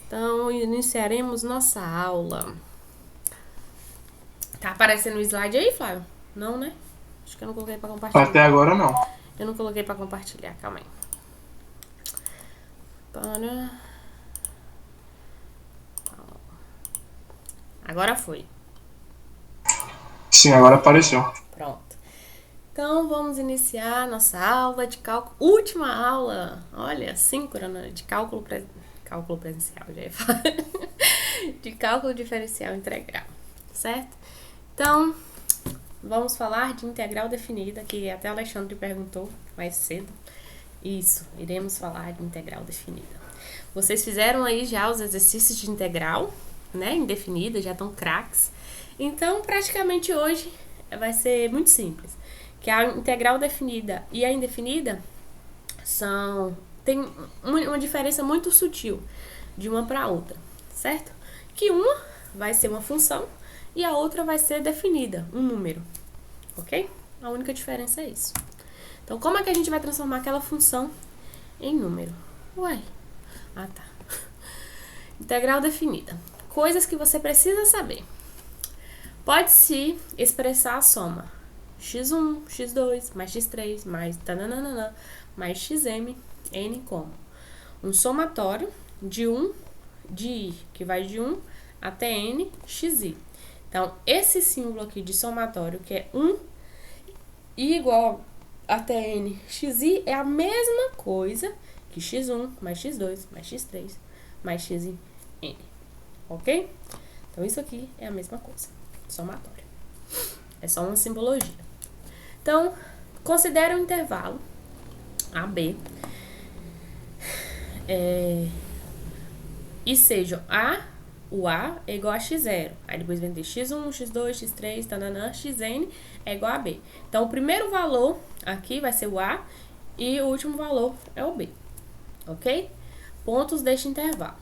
Então, iniciaremos nossa aula. Tá aparecendo o slide aí, Flávio? Não, né? Acho que eu não coloquei pra compartilhar. Até agora não. Eu não coloquei pra compartilhar, calma aí. Agora foi. Sim, agora apareceu. Pronto. Então, vamos iniciar nossa aula de cálculo. Última aula, olha, síncrona de cálculo presencial, já ia falar. De cálculo diferencial integral, certo? Então, vamos falar de integral definida, que até o Alexandre perguntou mais cedo. Isso, iremos falar de integral definida. Vocês fizeram aí já os exercícios de integral, né, indefinida, já estão craques. Então, praticamente hoje vai ser muito simples, que a integral definida e a indefinida tem uma diferença muito sutil de uma para outra, certo? Que uma vai ser uma função e a outra vai ser definida, um número, ok? A única diferença é isso. Então, como é que a gente vai transformar aquela função em número? Uai, tá. Integral definida. Coisas que você precisa saber. Pode-se expressar a soma x1, x2, mais x3, mais tananana, mais xm, n como um somatório de i, que vai de 1 até n, xi. Então, esse símbolo aqui de somatório, que é 1 i igual até n, xi, é a mesma coisa que x1 mais x2 mais x3 mais xn, ok? Então, isso aqui é a mesma coisa, somatório. É só uma simbologia. Então, considere um intervalo AB e seja o A é igual a x0. Aí depois vem ter x1, x2, x3, tananã, xn é igual a B. Então, o primeiro valor aqui vai ser o A e o último valor é o B, ok? Pontos deste intervalo.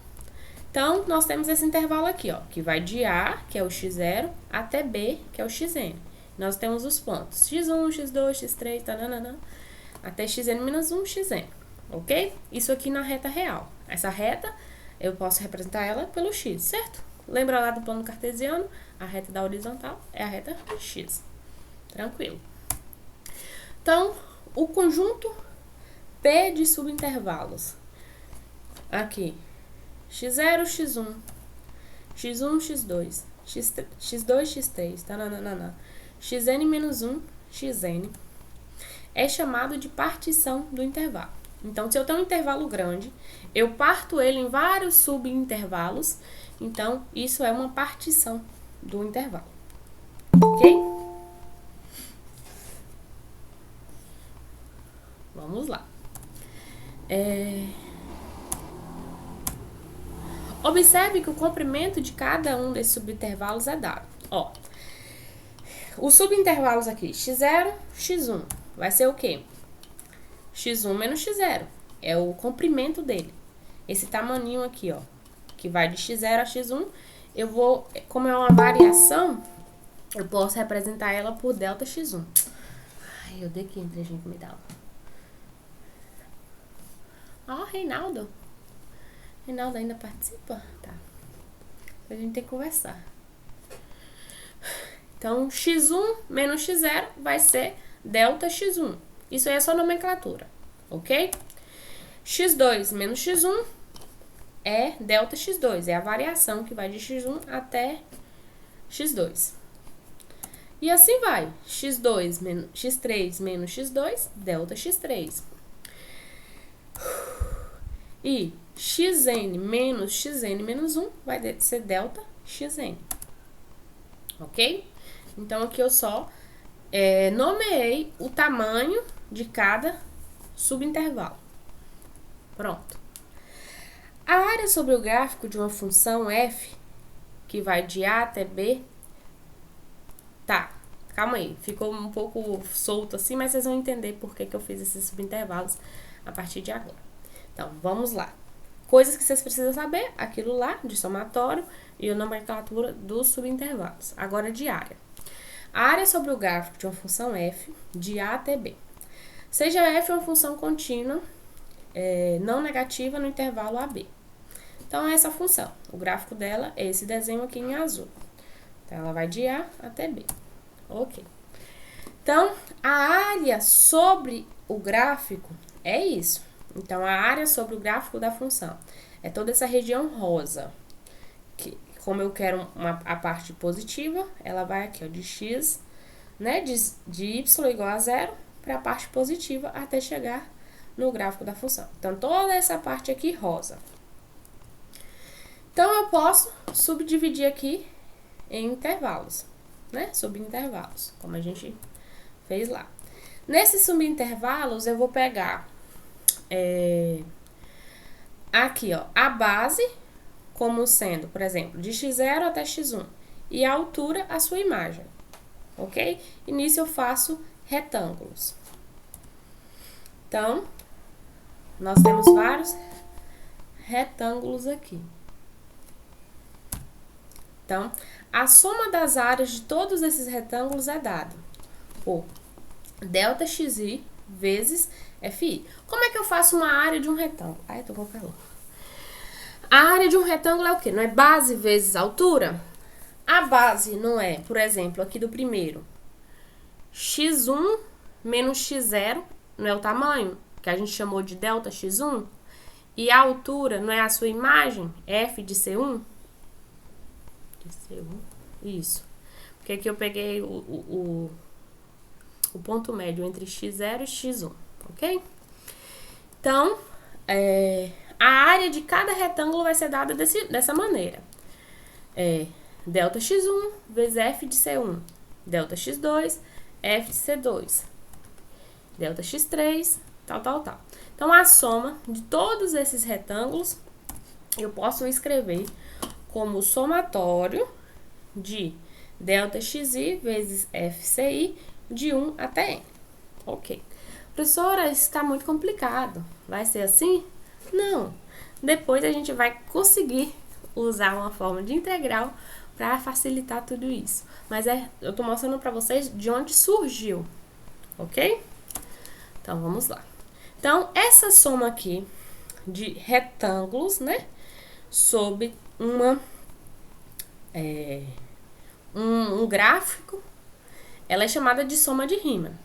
Então, nós temos esse intervalo aqui, ó, que vai de A, que é o x0, até B, que é o xn. Nós temos os pontos x1, x2, x3, tananã, até xn menos 1, xn, ok? Isso aqui na reta real. Essa reta, eu posso representar ela pelo x, certo? Lembra lá do plano cartesiano? A reta da horizontal é a reta x. Tranquilo. Então, o conjunto P de subintervalos. Aqui, x0, x1, x1, x2, x2, x3, tananana, xn menos 1, xn, é chamado de partição do intervalo. Então, se eu tenho um intervalo grande, eu parto ele em vários subintervalos, então isso é uma partição do intervalo, ok? Vamos lá. Observe que o comprimento de cada um desses subintervalos é dado. Ó, os subintervalos aqui, x0, x1, vai ser o quê? x1 menos x0. É o comprimento dele. Esse tamaninho aqui, ó, que vai de x0 a x1, eu vou, como é uma variação, eu posso representar ela por delta x1. Ai, eu dei que gente que me dá. Ó, Reinaldo. Reinaldo ainda participa? Tá. A gente tem que conversar. Então, x1 menos x0 vai ser delta x1. Isso aí é só nomenclatura, ok? x2 menos x1 é delta x2, é a variação que vai de x1 até x2. E assim vai, x2 menos x3 menos x2, delta x3. E xn menos xn menos 1 vai ser delta xn. Ok? Então, aqui eu só nomeei o tamanho de cada subintervalo. Pronto. A área sobre o gráfico de uma função f, que vai de A até B, tá, calma aí, ficou um pouco solto assim, mas vocês vão entender por que eu fiz esses subintervalos a partir de agora. Então, vamos lá. Coisas que vocês precisam saber, aquilo lá de somatório e a nomenclatura dos subintervalos. Agora de área. A área sobre o gráfico de uma função f, de A até B. Seja f uma função contínua, não negativa no intervalo AB. Então, é essa a função. O gráfico dela é esse desenho aqui em azul. Então, ela vai de A até B. Ok. Então, a área sobre o gráfico é isso. Então, a área sobre o gráfico da função é toda essa região rosa. Que, como eu quero a parte positiva, ela vai aqui, ó, de x, né, de y igual a 0 para a parte positiva até chegar no gráfico da função. Então, toda essa parte aqui rosa. Então, eu posso subdividir aqui em intervalos, né? Subintervalos, como a gente fez lá. Nesses subintervalos, eu vou pegar aqui, ó, a base como sendo, por exemplo, de x0 até x1 e a altura, a sua imagem, ok? E nisso eu faço retângulos. Então, nós temos vários retângulos aqui. Então, a soma das áreas de todos esses retângulos é dada por ΔXi vezes Fi. Como é que eu faço uma área de um retângulo? Ai, tô com calor. A área de um retângulo é o quê? Não é base vezes altura? A base não é, por exemplo, aqui do primeiro, x1 menos x0, não é o tamanho, que a gente chamou de ΔX1? E a altura não é a sua imagem, F de C1? Isso. Porque aqui eu peguei o ponto médio entre x0 e x1, ok? Então, a área de cada retângulo vai ser dada dessa maneira. ΔX1 vezes F de C1. ΔX2, F de C2. ΔX3, tal. Então, a soma de todos esses retângulos, eu posso escrever como somatório de ΔXi vezes FCi de 1 até N. Ok. Professora, isso está muito complicado. Vai ser assim? Não. Depois a gente vai conseguir usar uma forma de integral para facilitar tudo isso. Mas eu estou mostrando para vocês de onde surgiu. Ok? Então, vamos lá. Então, essa soma aqui de retângulos, né? Sob um gráfico, ela é chamada de soma de Riemann,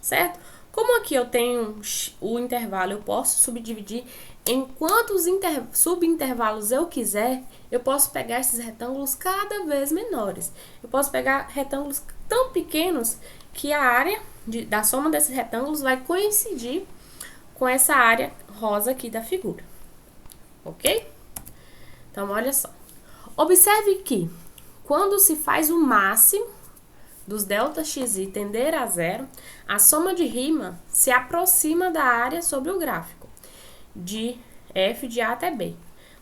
certo? Como aqui eu tenho o intervalo, eu posso subdividir em quantos subintervalos eu quiser, eu posso pegar esses retângulos cada vez menores. Eu posso pegar retângulos tão pequenos que a área da soma desses retângulos vai coincidir com essa área rosa aqui da figura, ok? Então, olha só. Observe que quando se faz o máximo dos ΔXi tender a 0, a soma de Riemann se aproxima da área sobre o gráfico, de F de A até B.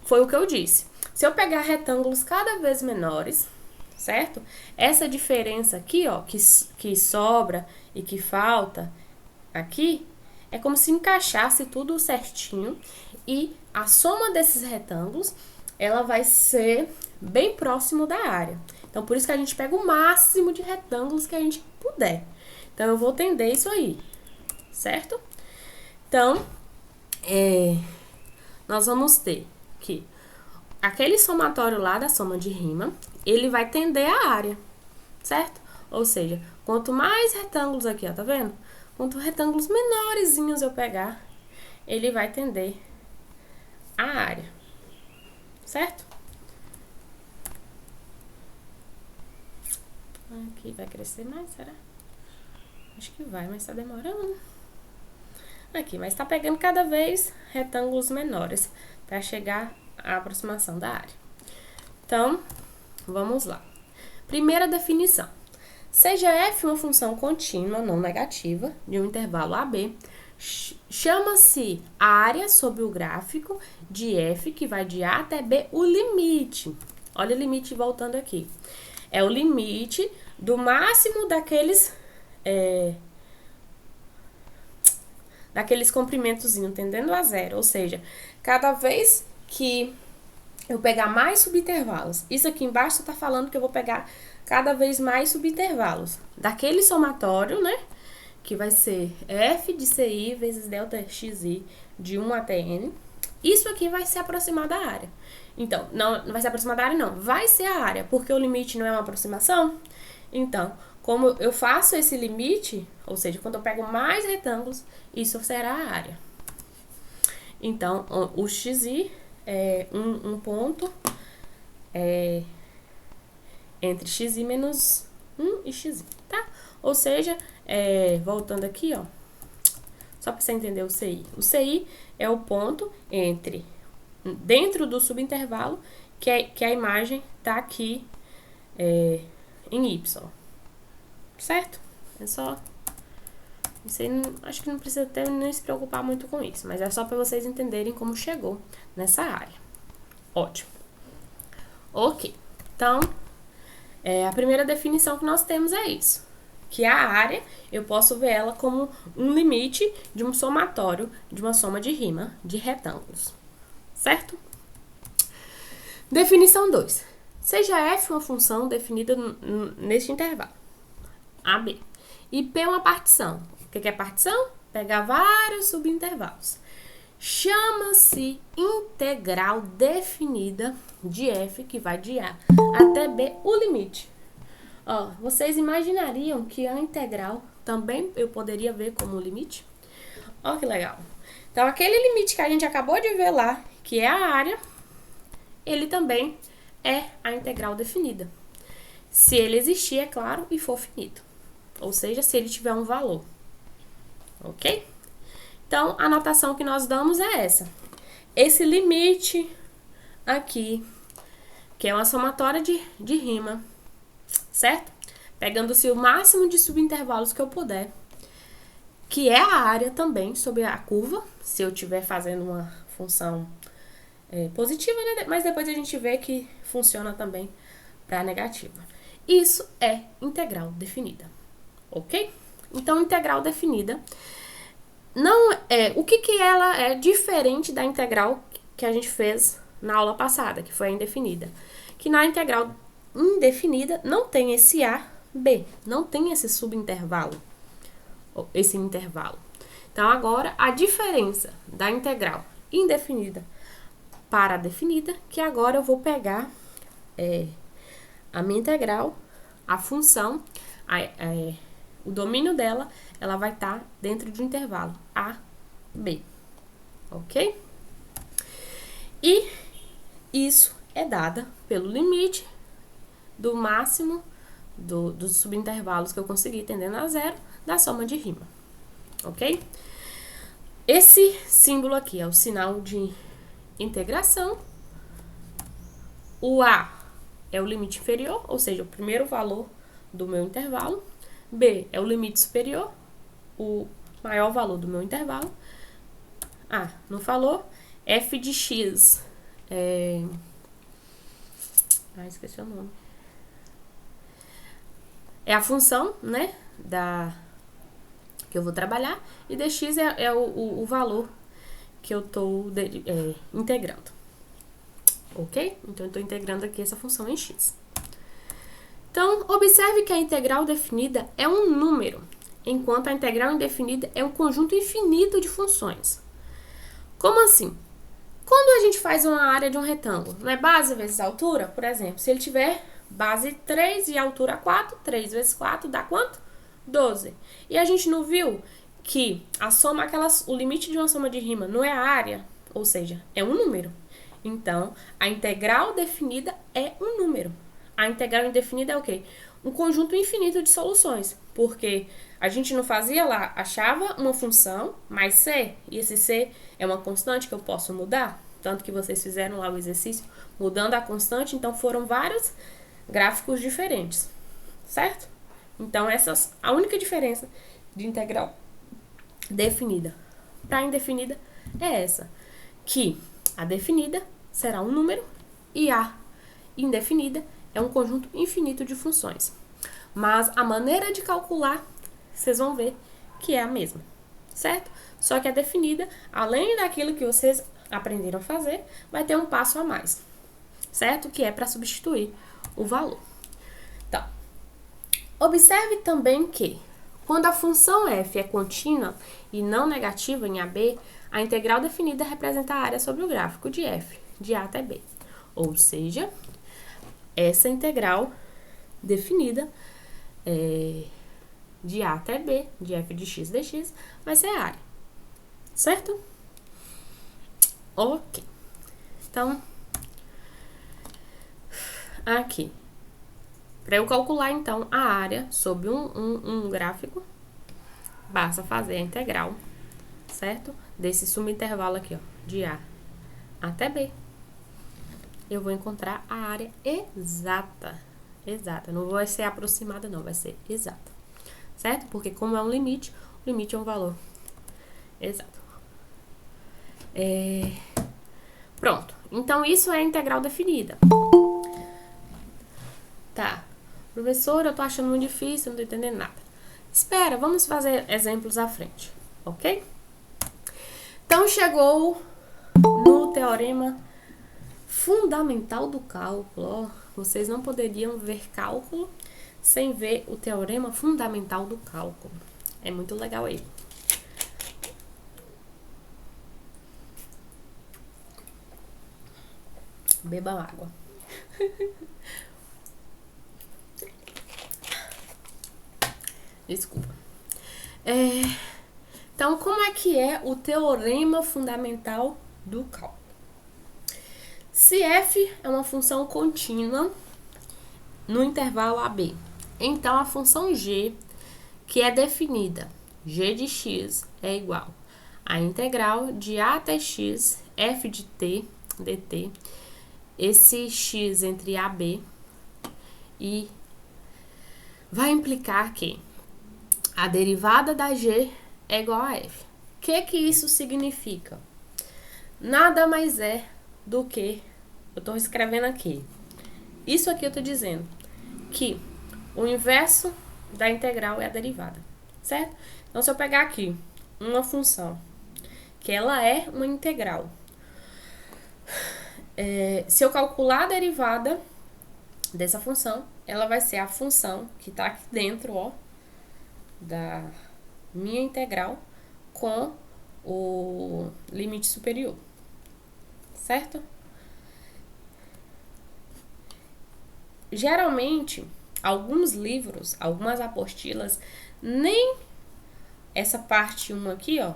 Foi o que eu disse. Se eu pegar retângulos cada vez menores, certo? Essa diferença aqui, ó, que sobra e que falta aqui, é como se encaixasse tudo certinho e a soma desses retângulos, ela vai ser bem próximo da área. Então, por isso que a gente pega o máximo de retângulos que a gente puder. Então, eu vou tender isso aí, certo? Então, nós vamos ter que aquele somatório lá da soma de Riemann, ele vai tender a área, certo? Ou seja, quanto mais retângulos aqui, ó, tá vendo? Quanto retângulos menorzinhos eu pegar, ele vai tender a área, certo? Aqui vai crescer mais, será? Acho que vai, mas tá demorando. Aqui, mas tá pegando cada vez retângulos menores para chegar à aproximação da área. Então, vamos lá. Primeira definição. Seja f uma função contínua não negativa de um intervalo AB, chama-se área sobre o gráfico de f que vai de A até B o limite. Olha o limite voltando aqui. É o limite do máximo daqueles comprimentozinhos tendendo a 0. Ou seja, cada vez que eu pegar mais subintervalos, isso aqui embaixo está falando que eu vou pegar cada vez mais subintervalos daquele somatório, né? Que vai ser F de Ci vezes ΔXi de 1 até N. Isso aqui vai se aproximar da área. Então, não vai se aproximar da área, não. Vai ser a área, porque o limite não é uma aproximação. Então, como eu faço esse limite, ou seja, quando eu pego mais retângulos, isso será a área. Então, o xi é um ponto entre xi menos 1 e xi, tá? Ou seja, voltando aqui, ó, só para você entender o CI. O CI é o ponto dentro do subintervalo, que a imagem tá aqui em Y. Certo? É só... acho que não precisa nem se preocupar muito com isso, mas é só para vocês entenderem como chegou nessa área. Ótimo. Ok. Então, a primeira definição que nós temos é isso. Que a área, eu posso ver ela como um limite de um somatório, de uma soma de rima de retângulos. Certo? Definição 2. Seja f uma função definida neste intervalo, AB. E P é uma partição. O que é partição? Pegar vários subintervalos. Chama-se integral definida de f, que vai de A até B, o limite. Ó, vocês imaginariam que a integral também eu poderia ver como limite? Ó, que legal. Então, aquele limite que a gente acabou de ver lá, que é a área, ele também é a integral definida. Se ele existir, é claro, e for finito. Ou seja, se ele tiver um valor. Ok? Então, a notação que nós damos é essa. Esse limite aqui, que é uma somatória de rima, certo? Pegando-se o máximo de subintervalos que eu puder, que é a área também sobre a curva, se eu estiver fazendo uma função positiva, né? Mas depois a gente vê que funciona também para negativa. Isso é integral definida, ok? Então, integral definida não é... O que ela é diferente da integral que a gente fez na aula passada, que foi a indefinida? Que na integral indefinida não tem esse A, B, não tem esse subintervalo, esse intervalo. Então, agora, a diferença da integral indefinida para a definida, que agora eu vou pegar a minha integral, a função, o domínio dela, ela vai estar dentro de um intervalo A, B, ok? E isso é dada pelo limite do máximo dos subintervalos que eu consegui tendendo a zero da soma de rima, ok? Esse símbolo aqui é o sinal de integração. O A é o limite inferior, ou seja, o primeiro valor do meu intervalo. B é o limite superior, o maior valor do meu intervalo. Ah, não falou? F de x esqueci o nome. É a função, né, que eu vou trabalhar, e dx é o valor que eu estou integrando. Ok? Então, eu estou integrando aqui essa função em x. Então, observe que a integral definida é um número, enquanto a integral indefinida é um conjunto infinito de funções. Como assim? Quando a gente faz uma área de um retângulo, não é base vezes altura? Por exemplo, se ele tiver base 3 e altura 4, 3 vezes 4 dá quanto? 12. E a gente não viu que a soma, o limite de uma soma de rima não é a área, ou seja, é um número. Então, a integral definida é um número. A integral indefinida é o quê? Um conjunto infinito de soluções, porque a gente não fazia lá, achava uma função mais c, e esse c é uma constante que eu posso mudar, tanto que vocês fizeram lá o exercício mudando a constante, então foram vários gráficos diferentes, certo? Então, a única diferença de integral definida para indefinida é essa, que a definida será um número e a indefinida é um conjunto infinito de funções. Mas a maneira de calcular, vocês vão ver que é a mesma, certo? Só que a definida, além daquilo que vocês aprenderam a fazer, vai ter um passo a mais, certo? Que é para substituir o valor. Então, observe também que quando a função f é contínua e não negativa em AB, A integral definida representa a área sobre o gráfico de f, de a até b. Ou seja, essa integral definida de a até b, de f de x dx, vai ser a área. Certo? Ok. Então, aqui. Para eu calcular, então, a área sobre um gráfico, basta fazer a integral, certo? Desse subintervalo aqui, ó, de A até B. Eu vou encontrar a área exata. Exata. Não vai ser aproximada, não. Vai ser exata. Certo? Porque como é um limite, o limite é um valor exato. Pronto. Então, isso é a integral definida. Tá. Professor, eu tô achando muito difícil, não tô entendendo nada. Espera, vamos fazer exemplos à frente, ok? Então, chegou no teorema fundamental do cálculo. Ó, vocês não poderiam ver cálculo sem ver o teorema fundamental do cálculo. É muito legal aí. Beba água. Desculpa. Então, como é que é o teorema fundamental do cálculo? Se f é uma função contínua no intervalo AB, então a função g, que é definida, g de x é igual à integral de a até x, f de t, dt, esse x entre a e b, e vai implicar que a derivada da g é igual a f. O que isso significa? Nada mais é do que, eu estou escrevendo aqui, isso aqui eu estou dizendo que o inverso da integral é a derivada, certo? Então, se eu pegar aqui uma função, que ela é uma integral, se eu calcular a derivada dessa função, ela vai ser a função que está aqui dentro, ó, da minha integral com o limite superior, certo? Geralmente, alguns livros, algumas apostilas, nem essa parte 1 aqui, ó,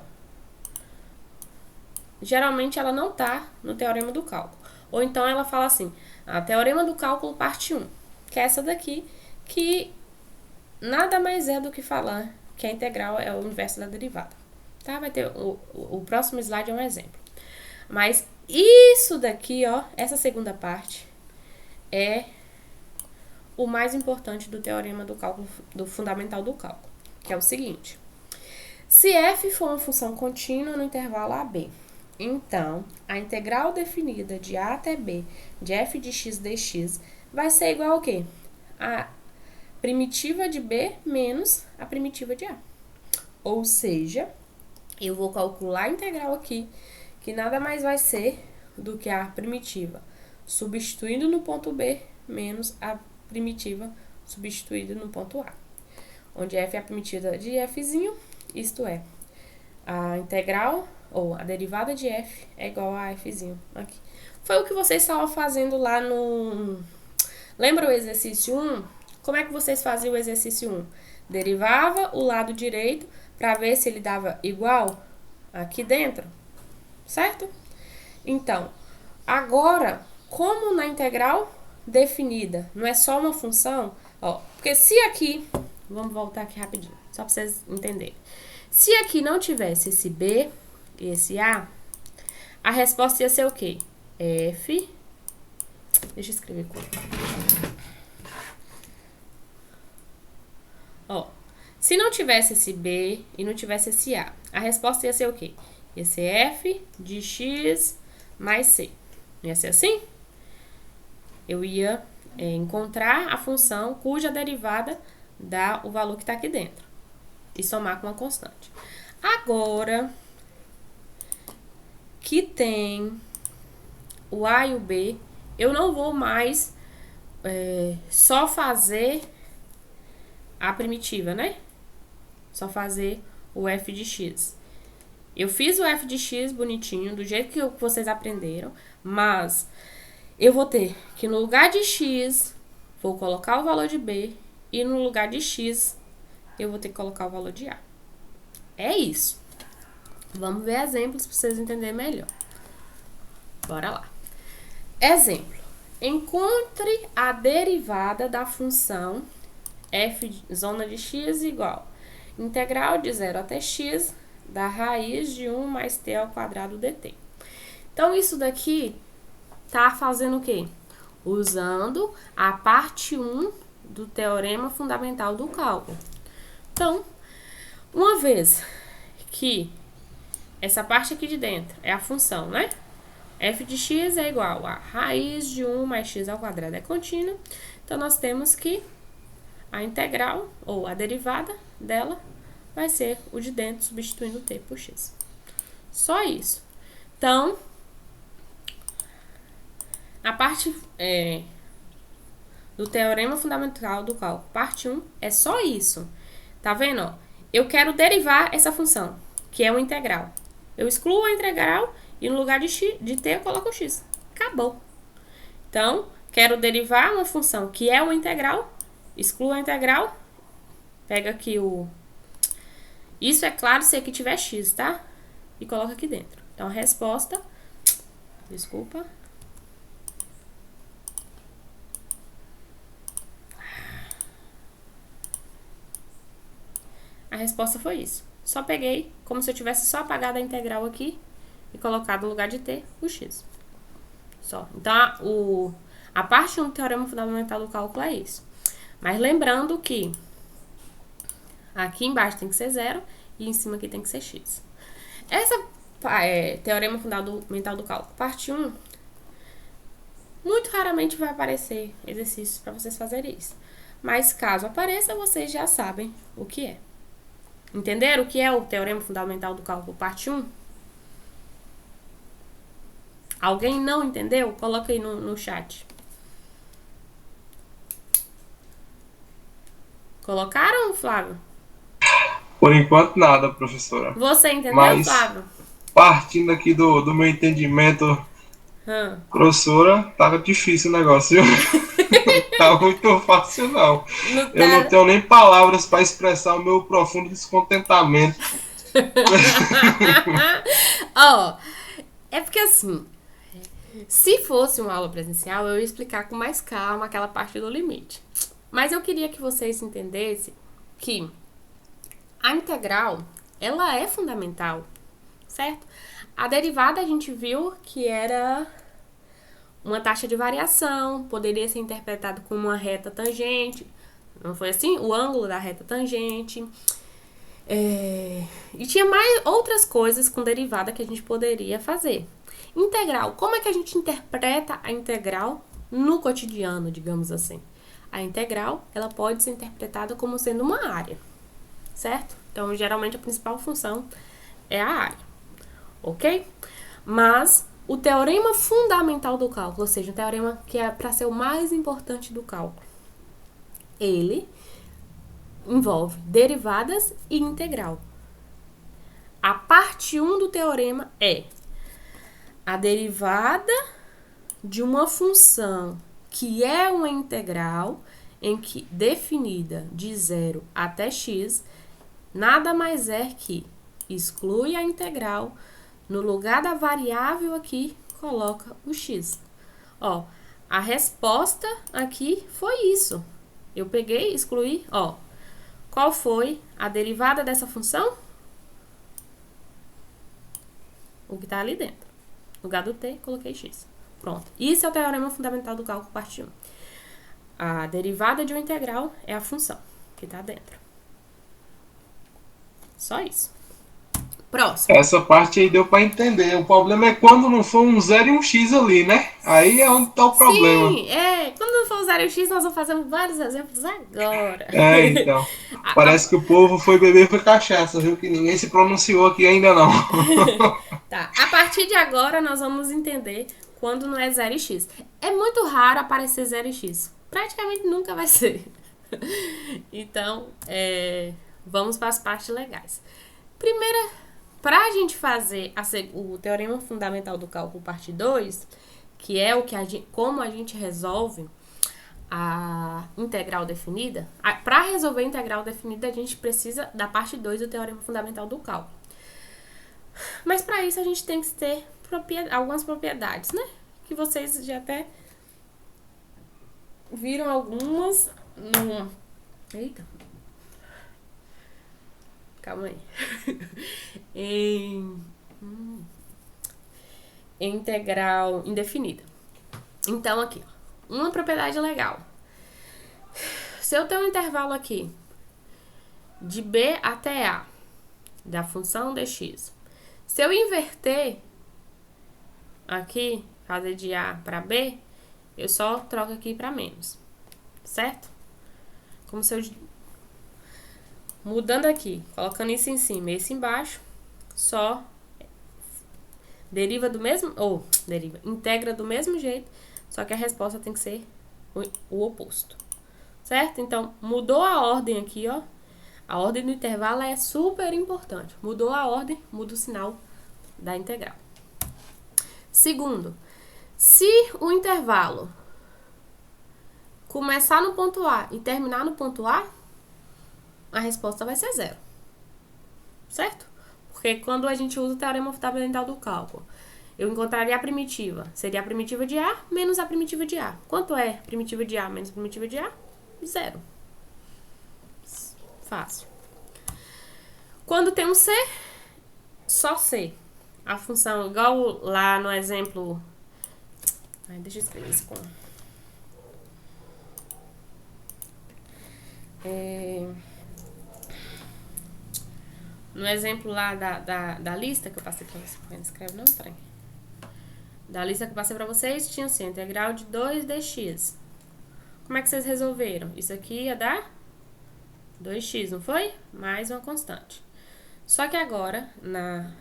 geralmente ela não tá no teorema do cálculo. Ou então ela fala assim, a teorema do cálculo parte 1, que é essa daqui, que nada mais é do que falar que a integral é o inverso da derivada. Tá? Vai ter o próximo slide é um exemplo. Mas isso daqui, ó, essa segunda parte é o mais importante do teorema do cálculo, do fundamental do cálculo, que é o seguinte: se f for uma função contínua no intervalo AB, então a integral definida de a até b de f de x dx vai ser igual ao quê? A primitiva de b menos a primitiva de a. Ou seja, eu vou calcular a integral aqui, que nada mais vai ser do que a primitiva substituindo no ponto B menos a primitiva substituída no ponto A, onde f é a primitiva de fzinho, isto é, a integral ou a derivada de f é igual a fzinho aqui. Foi o que vocês estavam fazendo lá no... Lembra o exercício 1? Como é que vocês faziam o exercício 1? Derivava o lado direito para ver se ele dava igual aqui dentro, certo? Então, agora, como na integral definida não é só uma função, ó, porque se aqui, vamos voltar aqui rapidinho, só para vocês entenderem. Se aqui não tivesse esse B e esse A resposta ia ser o quê? F, deixa eu escrever com. Ó, se não tivesse esse B e não tivesse esse A resposta ia ser o quê? Ia ser F de X mais C. Não ia ser assim? Eu ia encontrar a função cuja derivada dá o valor que está aqui dentro e somar com uma constante. Agora que tem o A e o B, eu não vou mais só fazer a primitiva, né? Só fazer o f de x. Eu fiz o f de x bonitinho, do jeito que vocês aprenderam, mas eu vou ter que no lugar de x, vou colocar o valor de b, e no lugar de x, eu vou ter que colocar o valor de a. É isso. Vamos ver exemplos para vocês entenderem melhor. Bora lá. Exemplo. Encontre a derivada da função f zona de x igual integral de 0 até x da raiz de 1 mais t ao quadrado dt. Então, isso daqui tá fazendo o quê? Usando a parte 1 do teorema fundamental do cálculo. Então, uma vez que essa parte aqui de dentro é a função, né? F de x é igual a raiz de 1 mais x ao quadrado é contínua. Então, nós temos que a integral, ou a derivada dela, vai ser o de dentro, substituindo t por x. Só isso. Então, a parte do teorema fundamental do cálculo, parte 1, é só isso. Tá vendo? Ó? Eu quero derivar essa função, que é uma integral. Eu excluo a integral e no lugar de t eu coloco o x. Acabou. Então, quero derivar uma função que é uma integral, excluo a integral, pega aqui o... Isso é claro se aqui tiver x, tá? E coloca aqui dentro. Então, a resposta... Desculpa. A resposta foi isso. Só peguei, como se eu tivesse só apagado a integral aqui e colocado no lugar de t o x. Só. Então, a parte 1 do teorema fundamental do cálculo é isso. Mas lembrando que aqui embaixo tem que ser 0 e em cima aqui tem que ser x. Essa teorema fundamental do cálculo, parte 1, muito raramente vai aparecer exercícios para vocês fazerem isso. Mas caso apareça, vocês já sabem o que é. Entenderam o que é o teorema fundamental do cálculo, parte 1? Alguém não entendeu? Coloca aí no chat. Colocaram, Flávio? Por enquanto, nada, professora. Você entendeu, Mas, Flávio? partindo aqui do meu entendimento, professora, tava difícil o negócio, viu? Tá muito fácil, não. Eu não tenho nem palavras para expressar o meu profundo descontentamento. Ó, é porque assim, se fosse uma aula presencial, eu ia explicar com mais calma aquela parte do limite. Mas eu queria que vocês entendessem que a integral, ela é fundamental, certo? A derivada a gente viu que era uma taxa de variação, poderia ser interpretado como uma reta tangente, não foi assim? O ângulo da reta tangente. E tinha mais outras coisas com derivada que a gente poderia fazer. Integral, como é que a gente interpreta a integral no cotidiano, digamos assim? A integral, ela pode ser interpretada como sendo uma área, certo? Então, geralmente, a principal função é a área, ok? Mas o teorema fundamental do cálculo, ou seja, o teorema que é para ser o mais importante do cálculo, ele envolve derivadas e integral. A parte 1 do teorema é a derivada de uma função que é uma integral em que definida de 0 até x, nada mais é que exclui a integral, no lugar da variável aqui, coloca o x. Ó, a resposta aqui foi isso. Eu peguei, excluí, ó. Qual foi a derivada dessa função? O que está ali dentro. No lugar do t, coloquei x. Pronto. Isso é o teorema fundamental do cálculo, parte 1. A derivada de uma integral é a função que está dentro. Só isso. Próximo. Essa parte aí deu para entender. O problema é quando não for um 0 e um x ali, né? Aí é onde tá o problema. Sim, quando for usar o x, nós vamos fazer vários exemplos agora. Então. Parece que o povo foi beber foi cachaça, viu? Que ninguém se pronunciou aqui ainda não. Tá. A partir de agora, nós vamos entender quando não é 0 e x. É muito raro aparecer 0 e x. Praticamente nunca vai ser. Então, vamos para as partes legais. Para a gente fazer o teorema fundamental do cálculo parte 2, que é como a gente resolve a integral definida, para resolver a integral definida, a gente precisa da parte 2 do teorema fundamental do cálculo. Mas para isso a gente tem que ter algumas propriedades, né? Que vocês já até viram algumas no... Eita. Calma aí. em integral indefinida. Então, aqui, ó, uma propriedade legal. Se eu tenho um intervalo aqui de b até a da função dx, se eu inverter aqui, fazer de a para b, eu só troco aqui para menos, certo? Como se eu... Mudando aqui, colocando isso em cima e isso embaixo, só integra do mesmo jeito, só que a resposta tem que ser o oposto, certo? Então, mudou a ordem aqui, ó. A ordem do intervalo é super importante. Mudou a ordem, muda o sinal da integral. Segundo, se o intervalo começar no ponto A e terminar no ponto A, a resposta vai ser zero, certo? Porque quando a gente usa o teorema fundamental do cálculo, eu encontraria a primitiva. Seria a primitiva de A menos a primitiva de A. Quanto é a primitiva de A menos a primitiva de A? Zero. Fácil. Quando tem um C, só C. A função, igual lá no exemplo... deixa eu escrever isso com... No exemplo lá da lista que eu passei pra vocês, não escreve não, trem. Da lista que eu passei pra vocês, tinha assim, a integral de 2 dx. Como é que vocês resolveram? Isso aqui ia dar 2x, não foi? Mais uma constante. Só que agora, na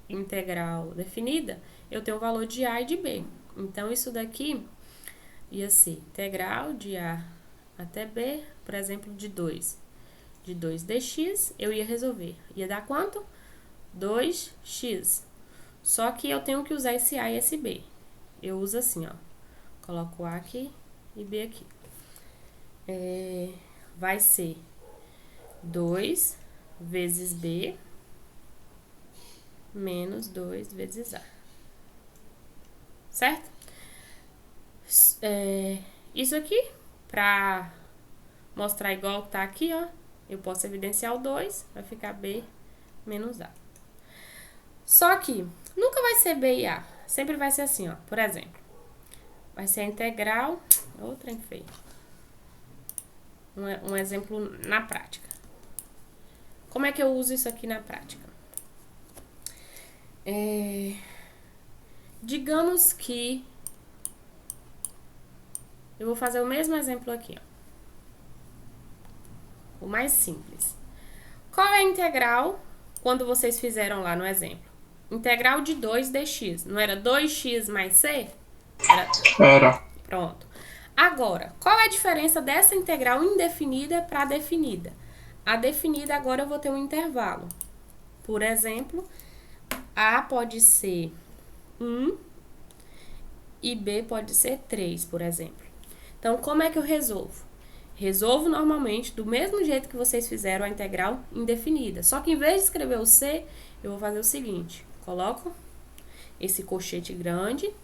integral definida, eu tenho o valor de a e de b. Então, isso daqui ia ser integral de a até b, por exemplo, de 2 dx, eu ia resolver. Ia dar quanto? 2x. Só que eu tenho que usar esse a e esse b. Eu uso assim, ó. Coloco a aqui e b aqui. Vai ser 2 vezes b menos 2 vezes a. Certo? Isso aqui, pra mostrar igual que tá aqui, ó, eu posso evidenciar o 2, vai ficar b menos a. Só que nunca vai ser b e a, sempre vai ser assim, ó. Por exemplo, vai ser a integral, outra feio. Um exemplo na prática. Como é que eu uso isso aqui na prática? Digamos que eu vou fazer o mesmo exemplo aqui, ó. O mais simples. Qual é a integral quando vocês fizeram lá no exemplo? Integral de 2 dx. Não era 2x mais c? Era. Pronto. Agora, qual é a diferença dessa integral indefinida para a definida? A definida agora eu vou ter um intervalo. Por exemplo, a pode ser 1 e b pode ser 3, por exemplo. Então, como é que eu resolvo? Resolvo normalmente do mesmo jeito que vocês fizeram a integral indefinida. Só que em vez de escrever o c, eu vou fazer o seguinte. Coloco esse colchete grande,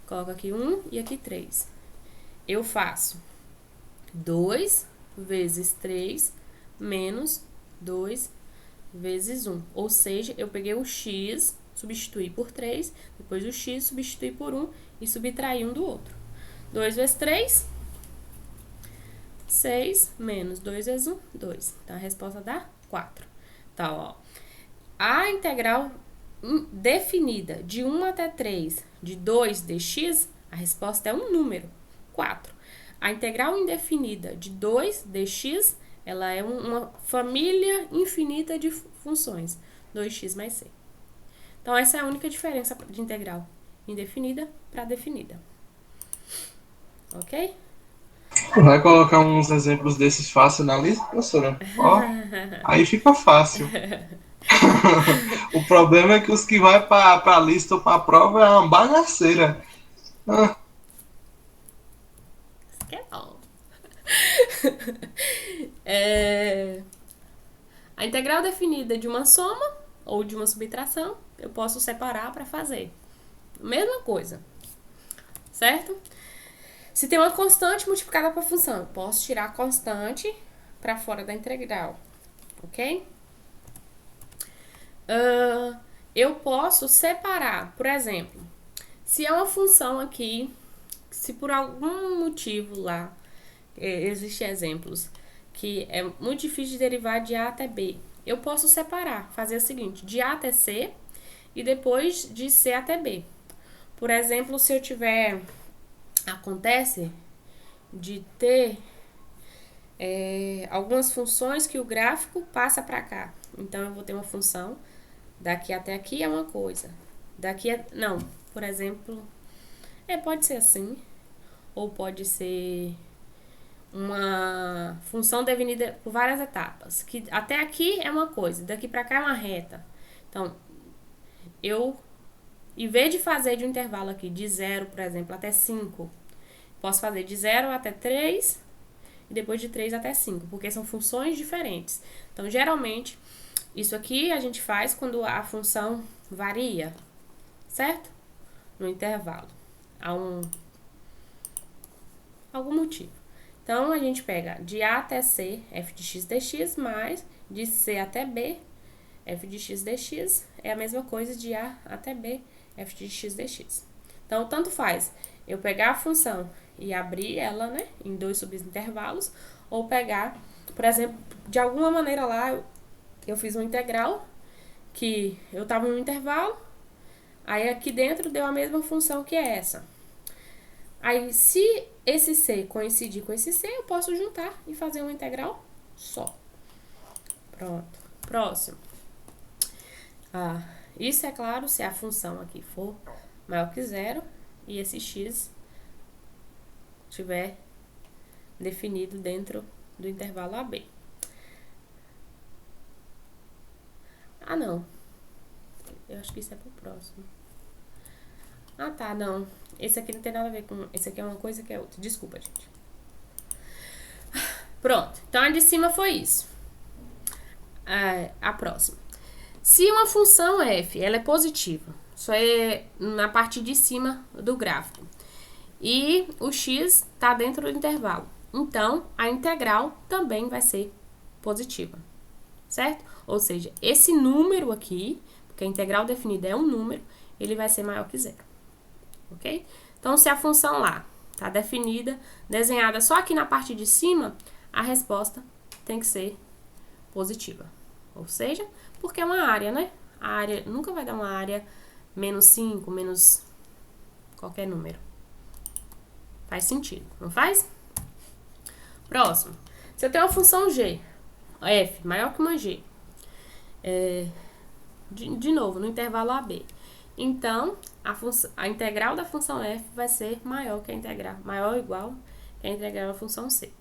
coloco aqui 1 e aqui 3. Eu faço 2 vezes 3 menos 2 vezes 1. Ou seja, eu peguei o x, substituí por 3, depois o x substituí por 1 e subtraí um do outro. 2 vezes 3... 6 menos 2 vezes 1, 2. Então, a resposta dá 4. Então, ó, a integral definida de 1 até 3 de 2 dx, a resposta é um número, 4. A integral indefinida de 2 dx, ela é uma família infinita de funções, 2x mais c. Então, essa é a única diferença de integral indefinida para definida. Ok? Vai colocar uns exemplos desses fáceis na lista, professora? Ó, aí fica fácil. O problema é que os que vai para a lista ou para a prova é uma bagaceira. Isso que é bom. A integral definida de uma soma ou de uma subtração, eu posso separar para fazer. Mesma coisa. Certo? Se tem uma constante multiplicada por função, eu posso tirar a constante para fora da integral. Ok? Eu posso separar, por exemplo, se é uma função aqui, se por algum motivo lá, existem exemplos, que é muito difícil de derivar de A até B, eu posso separar, fazer o seguinte, de A até C e depois de C até B. Por exemplo, se eu tiver, acontece de ter algumas funções que o gráfico passa para cá. Então, eu vou ter uma função, daqui até aqui é uma coisa, daqui a, não, por exemplo, pode ser assim, ou pode ser uma função definida por várias etapas, que até aqui é uma coisa, daqui para cá é uma reta. Então, eu, em vez de fazer de um intervalo aqui de 0, por exemplo, até 5, posso fazer de 0 até 3 e depois de 3 até 5, porque são funções diferentes. Então, geralmente, isso aqui a gente faz quando a função varia, certo? No intervalo. Há algum motivo. Então, a gente pega de A até C, f de x dx, mais de C até B, f de x dx, é a mesma coisa de A até B, f de x dx. Então, tanto faz eu pegar a função e abrir ela, né, em dois subintervalos, ou pegar, por exemplo, de alguma maneira lá, eu fiz uma integral, que eu estava no intervalo, aí aqui dentro deu a mesma função que é essa. Aí, se esse C coincidir com esse C, eu posso juntar e fazer uma integral só. Pronto. Próximo. Isso é claro se a função aqui for maior que zero e esse x estiver definido dentro do intervalo AB. Não. Eu acho que isso é pro próximo. Tá, não. Esse aqui não tem nada a ver com... Esse aqui é uma coisa que é outra. Desculpa, gente. Pronto. Então, a de cima foi isso. A próxima. Se uma função f, ela é positiva, isso é na parte de cima do gráfico, e o x está dentro do intervalo, então, a integral também vai ser positiva, certo? Ou seja, esse número aqui, porque a integral definida é um número, ele vai ser maior que zero. Ok? Então, se a função lá está definida, desenhada só aqui na parte de cima, a resposta tem que ser positiva. Ou seja, porque é uma área, né? A área nunca vai dar uma área menos 5, menos qualquer número. Faz sentido, não faz? Próximo. Se eu tenho uma função g, f maior que uma g, de novo, no intervalo AB. Então, a integral da função f vai ser maior que a integral, maior ou igual que a integral da função c,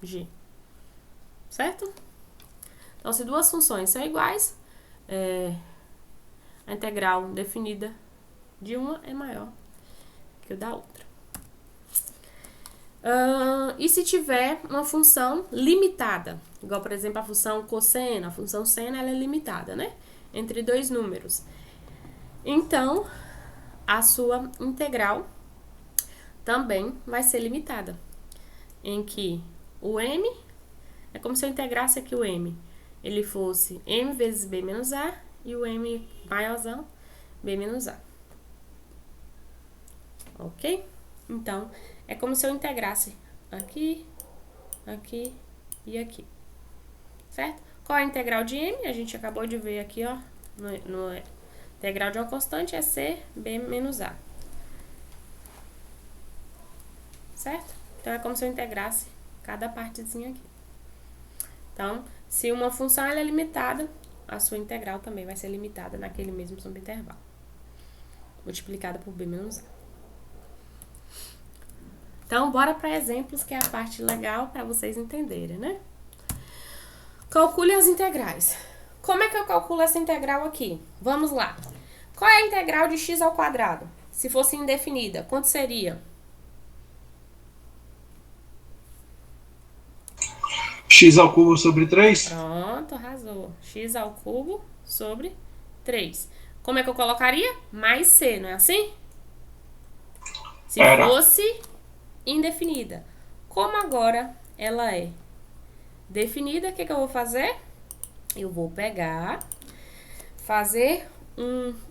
g. Certo? Então, se duas funções são iguais, a integral definida de uma é maior que o da outra. E se tiver uma função limitada, igual, por exemplo, a função cosseno, a função seno, ela é limitada, né? Entre dois números. Então, a sua integral também vai ser limitada, em que o m, é como se eu integrasse aqui o m, ele fosse m vezes b menos a, e o m maiorzão, b menos a. Ok? Então, é como se eu integrasse aqui, aqui e aqui. Certo? Qual é a integral de m? A gente acabou de ver aqui, ó, no integral de uma constante é c, b menos a. Certo? Então, é como se eu integrasse cada partezinha aqui. Então, se uma função ela é limitada, a sua integral também vai ser limitada naquele mesmo subintervalo, multiplicada por b menos a. Então, bora para exemplos, que é a parte legal para vocês entenderem, né? Calcule as integrais. como é que eu calculo essa integral aqui? Vamos lá. Qual é a integral de x ao quadrado? Se fosse indefinida, quanto seria? X ao cubo sobre 3? Pronto, arrasou. X ao cubo sobre 3. Como é que eu colocaria? Mais c, não é assim? Se fosse indefinida. Como agora ela é definida, o que eu vou fazer? Eu vou pegar, fazer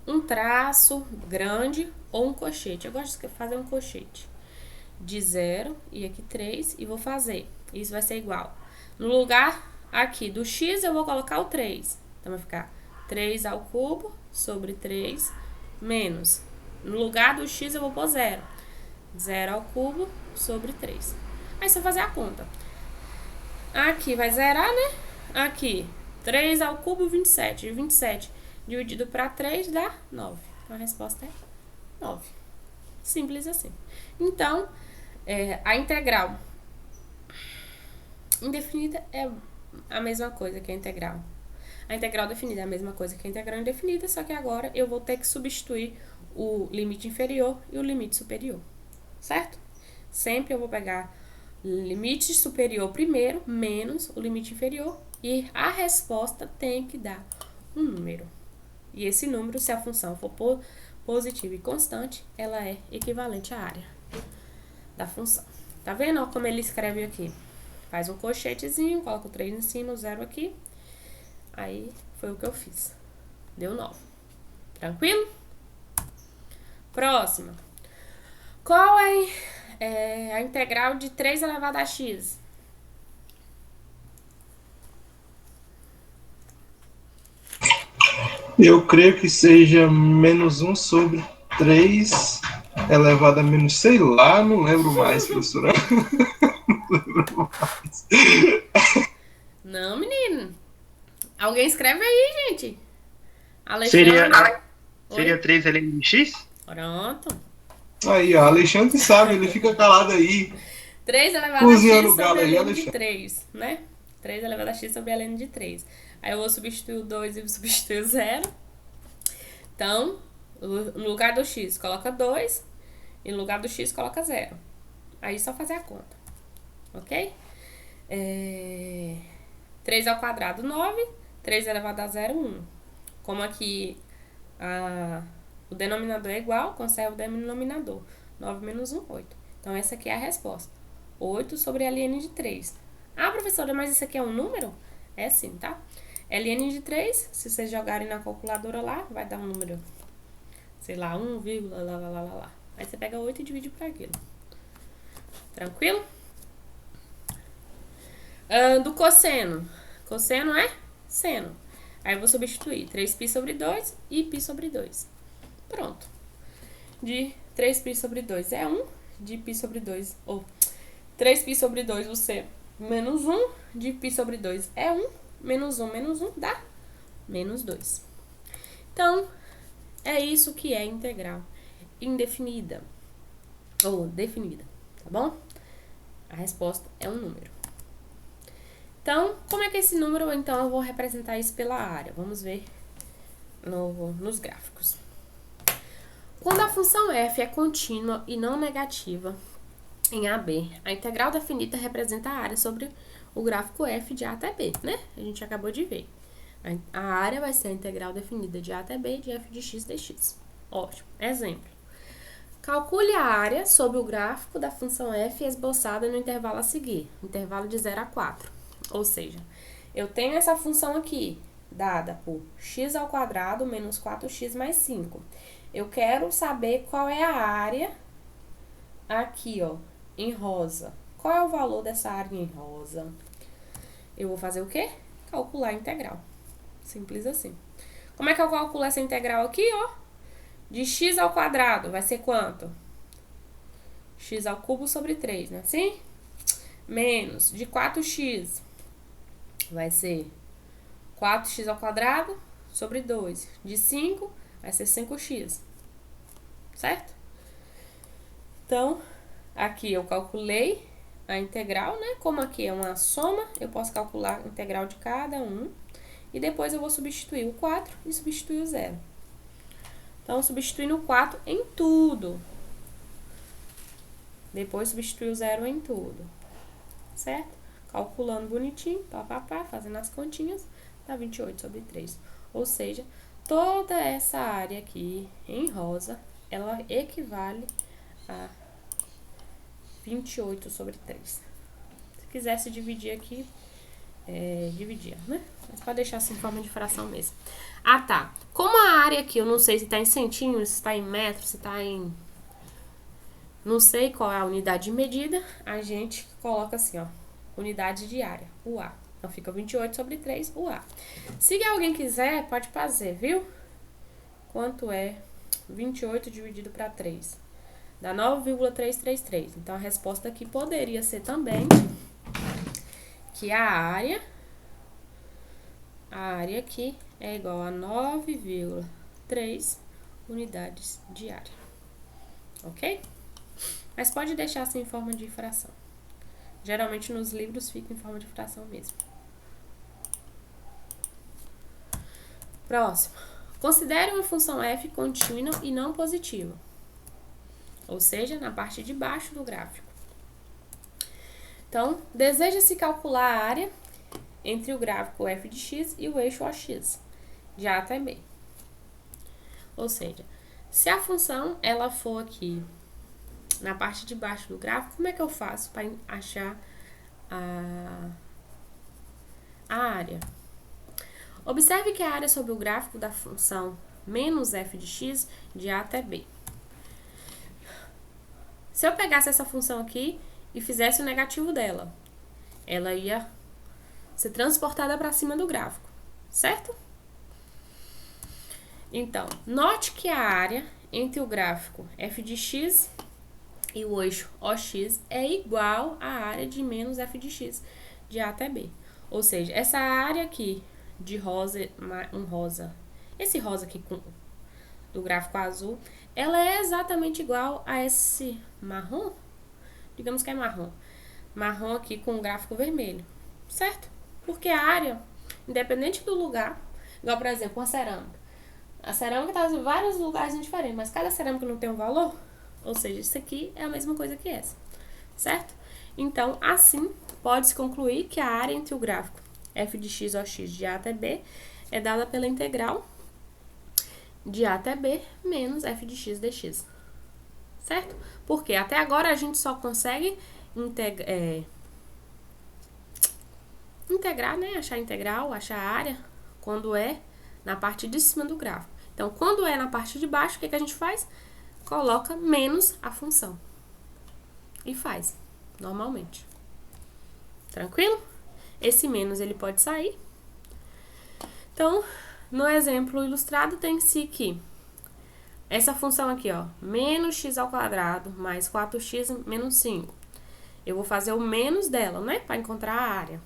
um traço grande ou um colchete. Eu gosto de fazer um colchete. De 0 e aqui 3 e vou fazer. Isso vai ser igual. No lugar aqui do x eu vou colocar o 3. Então vai ficar 3 ao cubo sobre 3 menos. No lugar do x eu vou pôr 0. 0 ao cubo sobre 3. Aí você vai fazer a conta. Aqui vai zerar, né? Aqui, 3 ao cubo, 27. 27 dividido para 3 dá 9. Então, a resposta é 9. Simples assim. Então, a integral indefinida é a mesma coisa que a integral. A integral definida é a mesma coisa que a integral indefinida, só que agora eu vou ter que substituir o limite inferior e o limite superior. Certo? Sempre eu vou pegar o limite superior primeiro, menos o limite inferior, e a resposta tem que dar um número. E esse número, se a função for positiva e constante, ela é equivalente à área da função. Tá vendo ó, como ele escreve aqui? Faz um colchetezinho, coloca o 3 em cima, o 0 aqui. Aí foi o que eu fiz. Deu 9. Tranquilo? Próxima. Qual é a integral de 3 elevado a x? Eu creio que seja menos 1 sobre 3 elevado a menos, sei lá, não lembro mais, professora. Não lembro mais. Não, menino. Alguém escreve aí, gente. Alexandre. Seria 3 ln de x? Pronto. Aí, ó, Alexandre sabe, ele fica calado aí. 3 elevado Cozinhando a x o galo sobre aí, ln de Alexandre. 3, né? 3 elevado a x sobre ln de 3. Aí eu vou substituir o 2 e vou substituir o 0. Então, no lugar do x, coloca 2. E no lugar do x, coloca 0. Aí só fazer a conta. Ok? 3 ao quadrado, 9. 3 elevado a 0, 1. Como aqui o denominador é igual, conserva o denominador. 9 menos 1, 8. Então, essa aqui é a resposta. 8 sobre ln de 3. Ah, professora, mas isso aqui é um número? É sim, tá? ln de 3, se vocês jogarem na calculadora lá, vai dar um número, sei lá, 1, lá. Aí você pega 8 e divide por aquilo. Tranquilo? Do cosseno. Cosseno é seno. Aí eu vou substituir 3π sobre 2 e π sobre 2. Pronto. De 3π sobre 2 é 1. De π sobre 2, ou 3π sobre 2 vai ser menos 1. De π sobre 2 é 1. Menos 1 dá menos 2. Então, é isso que é integral indefinida. Ou definida, tá bom? A resposta é um número. Então, como é que esse número, então, eu vou representar isso pela área? Vamos ver nos gráficos. Quando a função f é contínua e não negativa em AB, a integral definida representa a área sobre o gráfico f de A até B, né? A gente acabou de ver. A área vai ser a integral definida de A até B de f de x dx. Ótimo. Exemplo. Calcule a área sobre o gráfico da função f esboçada no intervalo a seguir, intervalo de 0 a 4. Ou seja, eu tenho essa função aqui, dada por x ao quadrado menos 4x mais 5. Eu quero saber qual é a área aqui, ó, em rosa. Qual é o valor dessa área em rosa? Eu vou fazer o quê? Calcular a integral. Simples assim. Como é que eu calculo essa integral aqui, ó? De x ao quadrado vai ser quanto? X ao cubo sobre 3, não é assim? Menos de 4x vai ser 4x ao quadrado sobre 2. De 5 vai ser 5x. Certo? Então, aqui eu calculei a integral, né? Como aqui é uma soma, eu posso calcular a integral de cada um. E depois eu vou substituir o 4 e substituir o 0. Então, substituindo o 4 em tudo. Depois substituir o 0 em tudo. Certo? Calculando bonitinho, fazendo as continhas, dá 28 sobre 3. Ou seja, toda essa área aqui em rosa, ela equivale a 28 sobre 3. Se quisesse dividir aqui, dividia, né? Mas pode deixar assim em forma de fração mesmo. Ah, tá. Como a área aqui, eu não sei se tá em centímetros, se tá em metros, se tá em... Não sei qual é a unidade de medida, a gente coloca assim, ó, unidade de área, UA. Então, fica 28 sobre 3, UA. Se alguém quiser, pode fazer, viu? Quanto é 28 dividido para 3? Dá 9,333. Então, a resposta aqui poderia ser também que a área aqui é igual a 9,3 unidades de área. Ok? Mas pode deixar assim em forma de fração. Geralmente nos livros fica em forma de fração mesmo. Próximo. Considere uma função f contínua e não positiva. Ou seja, na parte de baixo do gráfico. Então, deseja-se calcular a área entre o gráfico f de x e o eixo OX, de A até B. Ou seja, se a função ela for aqui na parte de baixo do gráfico, como é que eu faço para achar a área? Observe que a área sobre o gráfico da função menos f de x de A até B. Se eu pegasse essa função aqui e fizesse o negativo dela, ela ia ser transportada para cima do gráfico, certo? Então, note que a área entre o gráfico f de x e o eixo OX é igual à área de menos f de x de A até B. Ou seja, essa área aqui de rosa, esse rosa aqui do gráfico azul, ela é exatamente igual a esse marrom, digamos que é marrom aqui com o gráfico vermelho, certo? Porque a área, independente do lugar, igual por exemplo uma cerâmica. A cerâmica está em vários lugares diferentes, mas cada cerâmica não tem um valor. Ou seja, isso aqui é a mesma coisa que essa, certo? Então, assim, pode-se concluir que a área entre o gráfico f de x OX de A até B é dada pela integral de A até B menos f de x dx, certo? Porque até agora a gente só consegue integrar, né? Achar a integral, achar a área, quando é na parte de cima do gráfico. Então, quando é na parte de baixo, o que a gente faz? Coloca menos a função. E faz, normalmente. Tranquilo? Esse menos, ele pode sair. Então, no exemplo ilustrado, tem-se que essa função aqui, ó, menos x ao quadrado mais 4x menos 5. Eu vou fazer o menos dela, né? Para encontrar a área.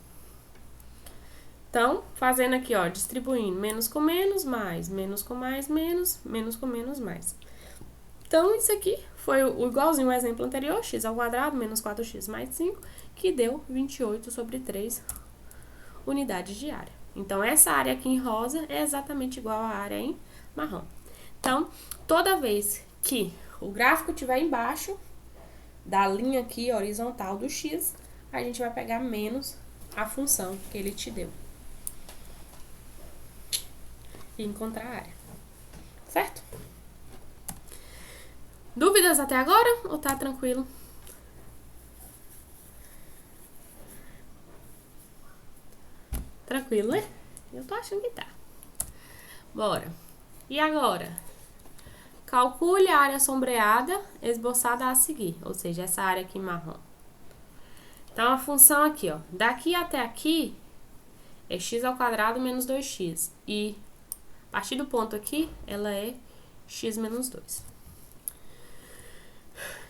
Então, fazendo aqui, ó, distribuindo menos com menos, mais, menos com mais, menos, menos com menos, mais. Então, isso aqui foi o igualzinho ao exemplo anterior, x ao quadrado menos 4x mais 5, que deu 28 sobre 3 unidades de área. Então, essa área aqui em rosa é exatamente igual à área em marrom. Então, toda vez que o gráfico estiver embaixo da linha aqui horizontal do x, a gente vai pegar menos a função que ele te deu. E encontrar a área. Certo? Dúvidas até agora ou tá tranquilo? Tranquilo, né? Eu tô achando que tá. Bora. E agora? Calcule a área sombreada esboçada a seguir, ou seja, essa área aqui marrom. Então, a função aqui, ó, daqui até aqui é x ao quadrado menos 2x. E a partir do ponto aqui, ela é x menos 2.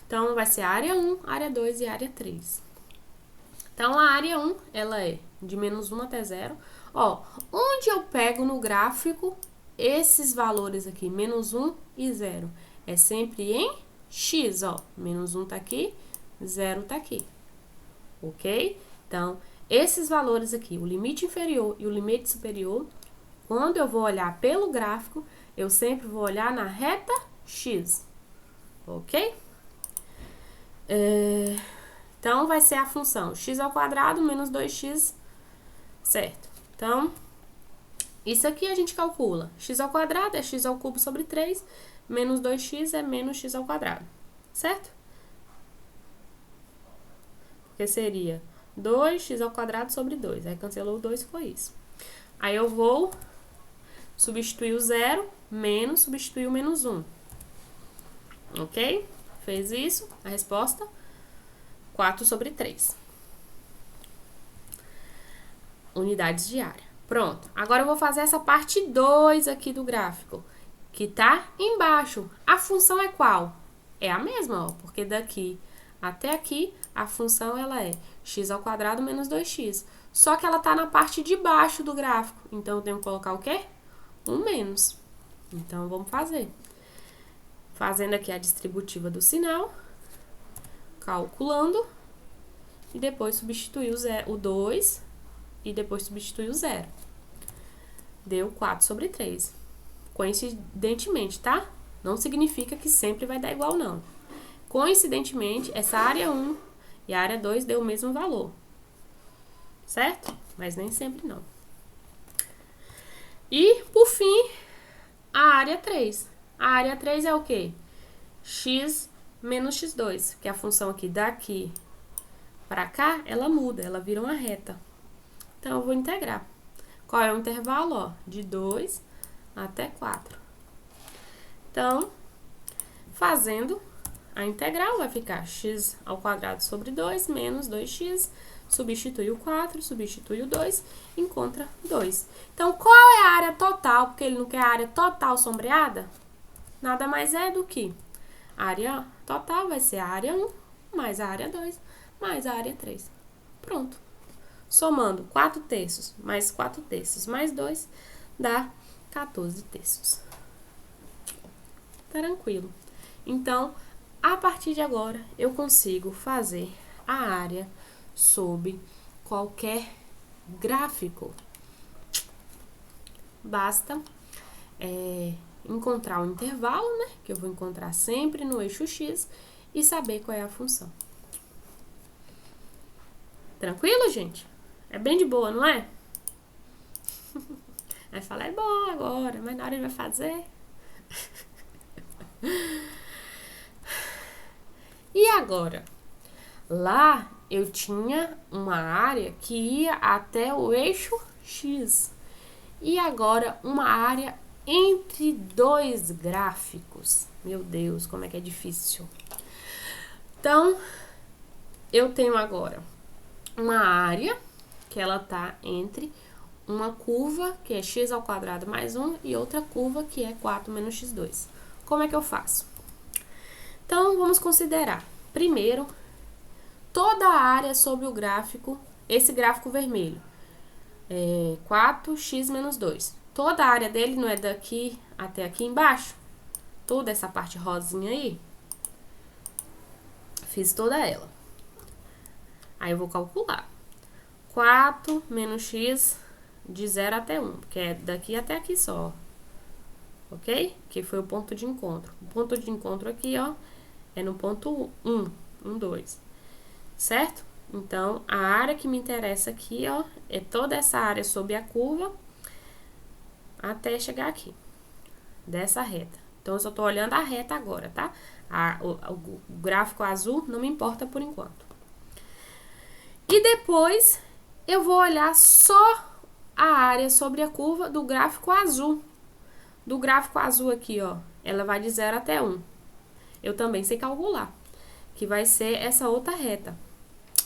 Então, vai ser a área 1, área 2 e área 3. Então, a área 1, ela é de menos 1 até 0. Ó, onde eu pego no gráfico esses valores aqui, menos 1 e 0? É sempre em x, ó. Menos 1 tá aqui, 0 tá aqui. Ok? Então, esses valores aqui, o limite inferior e o limite superior, quando eu vou olhar pelo gráfico, eu sempre vou olhar na reta X. Ok? Então, vai ser a função x² menos 2x, certo? Então, isso aqui a gente calcula. X² é x³ sobre 3, menos 2x é menos x², certo? Porque seria 2x² sobre 2. Aí, cancelou o 2 e foi isso. Aí, eu vou substituir o 0, menos, substituir o menos 1. Ok? Fez isso, a resposta, 4 sobre 3. Unidades de área. Pronto. Agora eu vou fazer essa parte 2 aqui do gráfico, que tá embaixo. A função é qual? É a mesma, ó, porque daqui até aqui, a função ela é x² menos 2x. Só que ela tá na parte de baixo do gráfico. Então, eu tenho que colocar o quê? Um menos. Então, vamos fazer. Fazendo aqui a distributiva do sinal, calculando, e depois substituir o 2, e depois substituir o 0. Deu 4 sobre 3. Coincidentemente, tá? Não significa que sempre vai dar igual, não. Coincidentemente, essa área 1 e a área 2 deu o mesmo valor. Certo? Mas nem sempre não. E, por fim, a área 3. A área 3 é o quê? X menos x2, que é a função aqui daqui para cá, ela muda, ela vira uma reta. Então, eu vou integrar. Qual é o intervalo? Ó, de 2 até 4. Então, fazendo a integral, vai ficar x² sobre 2 menos 2x, substitui o 4, substitui o 2, encontra 2. Então, qual é a área total? Porque ele não quer a área total sombreada? Nada mais é do que a área total vai ser a área 1 mais a área 2 mais a área 3. Pronto. Somando 4 terços mais 4 terços mais 2 dá 14 terços. Tranquilo. Então, a partir de agora, eu consigo fazer a área sob qualquer gráfico. Basta encontrar o intervalo, né? Que eu vou encontrar sempre no eixo X e saber qual é a função. Tranquilo, gente? É bem de boa, não é? Aí fala, é boa agora, mas na hora ele vai fazer. E agora? Lá eu tinha uma área que ia até o eixo X. E agora uma área entre dois gráficos. Meu Deus, como é que é difícil. Então, eu tenho agora uma área que ela tá entre uma curva que é x² mais 1 e outra curva que é 4 menos x2. Como é que eu faço? Então, vamos considerar, primeiro, toda a área sobre o gráfico, esse gráfico vermelho, 4x menos 2. Toda a área dele não é daqui até aqui embaixo? Toda essa parte rosinha aí? Fiz toda ela. Aí eu vou calcular. 4 menos x de 0 até 1, que é daqui até aqui só. Ok? Que foi o ponto de encontro. O ponto de encontro aqui, ó, é no ponto 1, 2. Certo? Então, a área que me interessa aqui, ó, é toda essa área sob a curva até chegar aqui, dessa reta. Então, eu só tô olhando a reta agora, tá? O gráfico azul não me importa por enquanto. E depois, eu vou olhar só a área sobre a curva do gráfico azul. Do gráfico azul aqui, ó, ela vai de 0 até 1. Eu também sei calcular, que vai ser essa outra reta.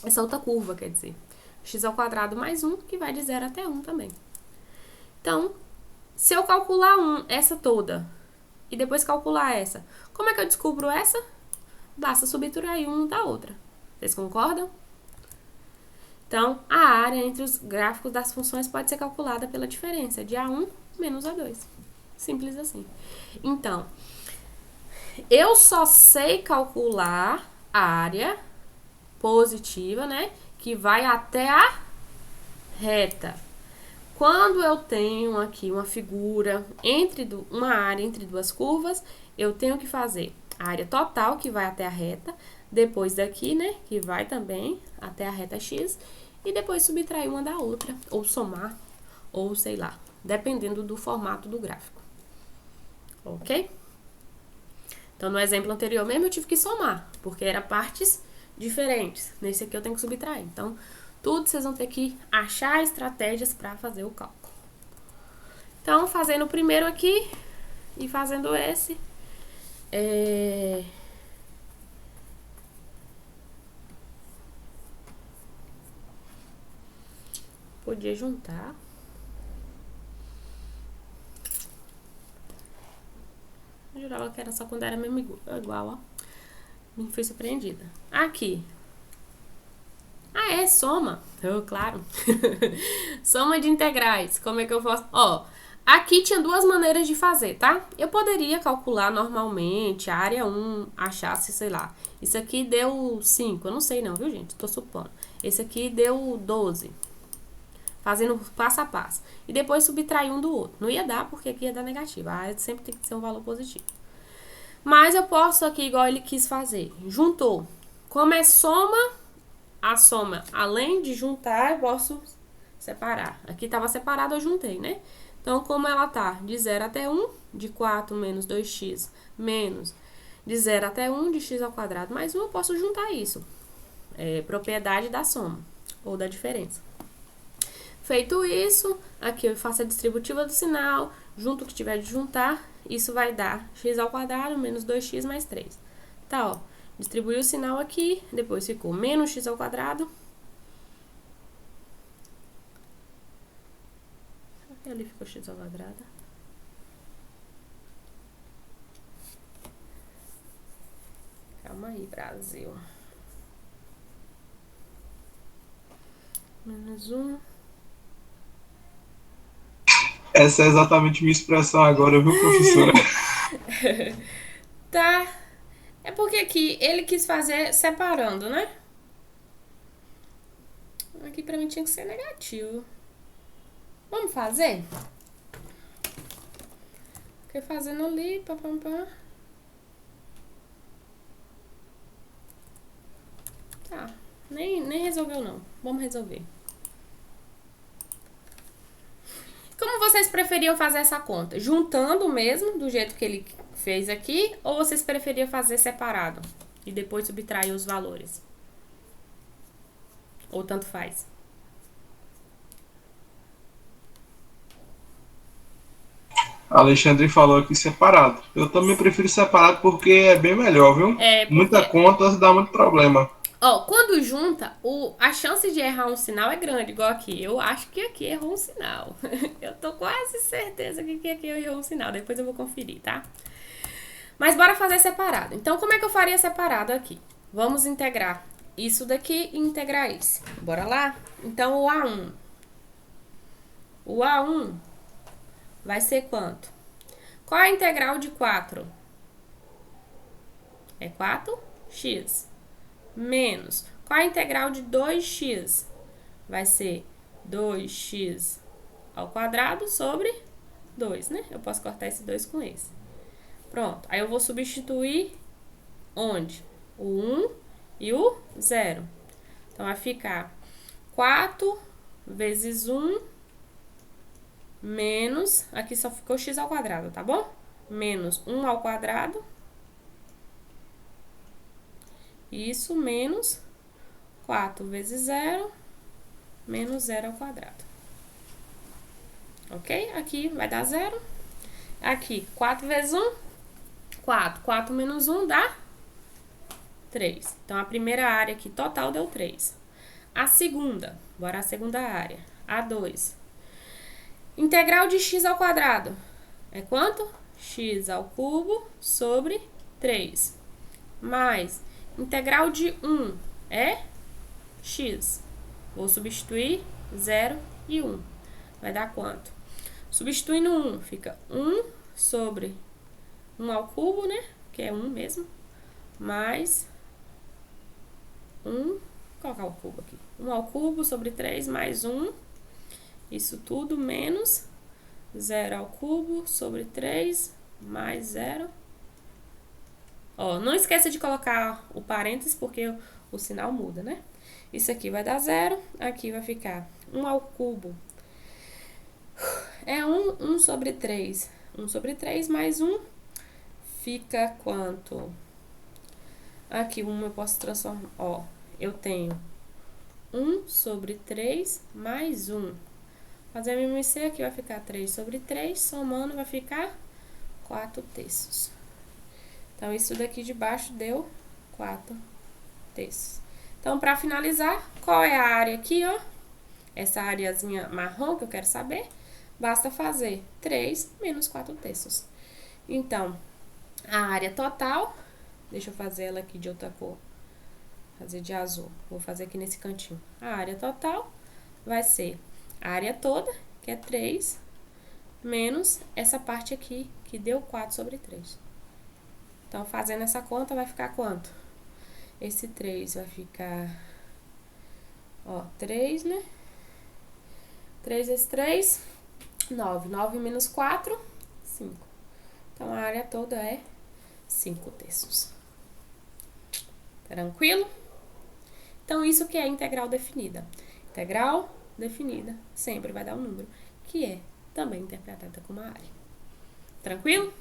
Essa outra curva, quer dizer, x² mais 1, que vai de 0 até 1 também. Então, se eu calcular essa toda, e depois calcular essa, como é que eu descubro essa? Basta subtrair um da outra. Vocês concordam? Então, a área entre os gráficos das funções pode ser calculada pela diferença de A1 menos A2. Simples assim. Então, eu só sei calcular a área positiva, né? Que vai até a reta. Quando eu tenho aqui uma figura uma área entre duas curvas, eu tenho que fazer a área total, que vai até a reta, depois daqui, né, que vai também até a reta X, e depois subtrair uma da outra, ou somar, ou sei lá, dependendo do formato do gráfico. Ok? Então, no exemplo anterior mesmo, eu tive que somar, porque eram partes diferentes. Nesse aqui eu tenho que subtrair. Então, tudo vocês vão ter que achar estratégias para fazer o cálculo. Então, fazendo o primeiro aqui e fazendo esse, podia juntar. Eu jurava que era só quando era mesmo igual, ó. Me fui surpreendida. Aqui. Ah, é soma. Oh, claro. Soma de integrais. Como é que eu faço? Ó, aqui tinha duas maneiras de fazer, tá? Eu poderia calcular normalmente a área 1, achasse, sei lá. Isso aqui deu 5. Eu não sei não, viu, gente? Tô supondo. Esse aqui deu 12. Fazendo passo a passo. E depois subtrair um do outro. Não ia dar, porque aqui ia dar negativo. A área sempre tem que ser um valor positivo. Mas eu posso aqui, igual ele quis fazer. Juntou. Como é soma, a soma, além de juntar, eu posso separar. Aqui estava separado, eu juntei, né? Então, como ela tá de 0 até 1, de 4 menos 2x, menos de 0 até 1, de x ao quadrado mais 1, eu posso juntar isso. É propriedade da soma, ou da diferença. Feito isso, aqui eu faço a distributiva do sinal, junto o que tiver de juntar, isso vai dar x ao quadrado menos 2x mais 3. Tá, ó. Distribuí o sinal aqui, depois ficou menos x ao quadrado. E ali ficou x ao quadrado. Calma aí, Brasil. Menos 1. Essa é exatamente minha expressão agora, viu, professora? Tá. É porque aqui ele quis fazer separando, né? Aqui pra mim tinha que ser negativo. Vamos fazer? Fiquei fazendo ali, papapá. Tá. Nem resolveu, não. Vamos resolver. Como vocês preferiam fazer essa conta? Juntando mesmo, do jeito que ele fez aqui, ou vocês preferiam fazer separado? E depois subtrair os valores? Ou tanto faz? Alexandre falou aqui separado. Eu também prefiro separado porque é bem melhor, viu? Muita conta dá muito problema. Ó, quando junta, a chance de errar um sinal é grande, igual aqui. Eu acho que aqui errou um sinal. Eu tô quase certeza que aqui eu errou um sinal. Depois eu vou conferir, tá? Mas bora fazer separado. Então, como é que eu faria separado aqui? Vamos integrar isso daqui e integrar esse. Bora lá? Então, o A1. O A1 vai ser quanto? Qual é a integral de 4? É 4x. Menos. Qual é a integral de 2x? Vai ser 2x ao quadrado sobre 2, né? Eu posso cortar esse 2 com esse. Pronto. Aí eu vou substituir onde? O 1 e o 0. Então, vai ficar 4 vezes 1 menos... Aqui só ficou x ao quadrado, tá bom? Menos 1 ao quadrado. Isso menos 4 vezes 0, menos 0 ao quadrado. Ok? Aqui vai dar 0. Aqui, 4 vezes 1, 4. 4 menos 1 dá 3. Então, a primeira área aqui total deu 3. A segunda, bora a segunda área. A2. Integral de x ao quadrado é quanto? X ao cubo sobre 3. Mais... Integral de 1 é x. Vou substituir 0 e 1. Vai dar quanto? Substituindo 1, fica 1 sobre 1 ao cubo, né? Que é 1 mesmo. Mais 1, vou colocar o cubo aqui. 1 ao cubo sobre 3 mais 1. Isso tudo menos 0 ao cubo sobre 3 mais 0. Ó, não esqueça de colocar o parênteses, porque o sinal muda, né? Isso aqui vai dar 0, aqui vai ficar 1 ao cubo. É 1 sobre 3. 1 sobre 3 mais 1 fica quanto? Aqui, 1 eu posso transformar, ó, eu tenho 1 sobre 3 mais 1. Fazer a MMC aqui vai ficar 3 sobre 3, somando vai ficar 4 terços. Então, isso daqui de baixo deu 4 terços. Então, para finalizar, qual é a área aqui, ó? Essa areazinha marrom que eu quero saber, basta fazer 3 menos 4 terços. Então, a área total, deixa eu fazer ela aqui de outra cor, fazer de azul, vou fazer aqui nesse cantinho. A área total vai ser a área toda, que é 3, menos essa parte aqui, que deu 4 sobre 3. Então, fazendo essa conta, vai ficar quanto? Esse 3 vai ficar, ó, 3, né? 3 vezes 3, 9. 9 menos 4, 5. Então, a área toda é 5 terços. Tranquilo? Então, isso que é integral definida. Integral definida sempre vai dar um número, que é também interpretada como a área. Tranquilo?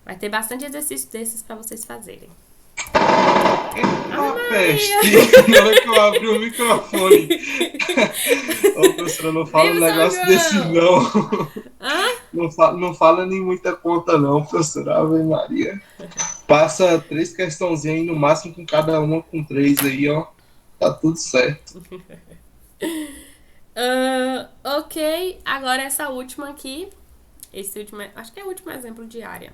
Vai ter bastante exercício desses para vocês fazerem. Uma peste! Na hora que eu abri o microfone. Ô, professora, não fala um negócio desse, não. Não fala nem muita conta, não, professora. Ave Maria. Passa 3 questãozinhas aí, no máximo com cada uma com 3 aí, ó. Tá tudo certo. Ok, agora essa última aqui. Esse último, acho que é o último exemplo de área.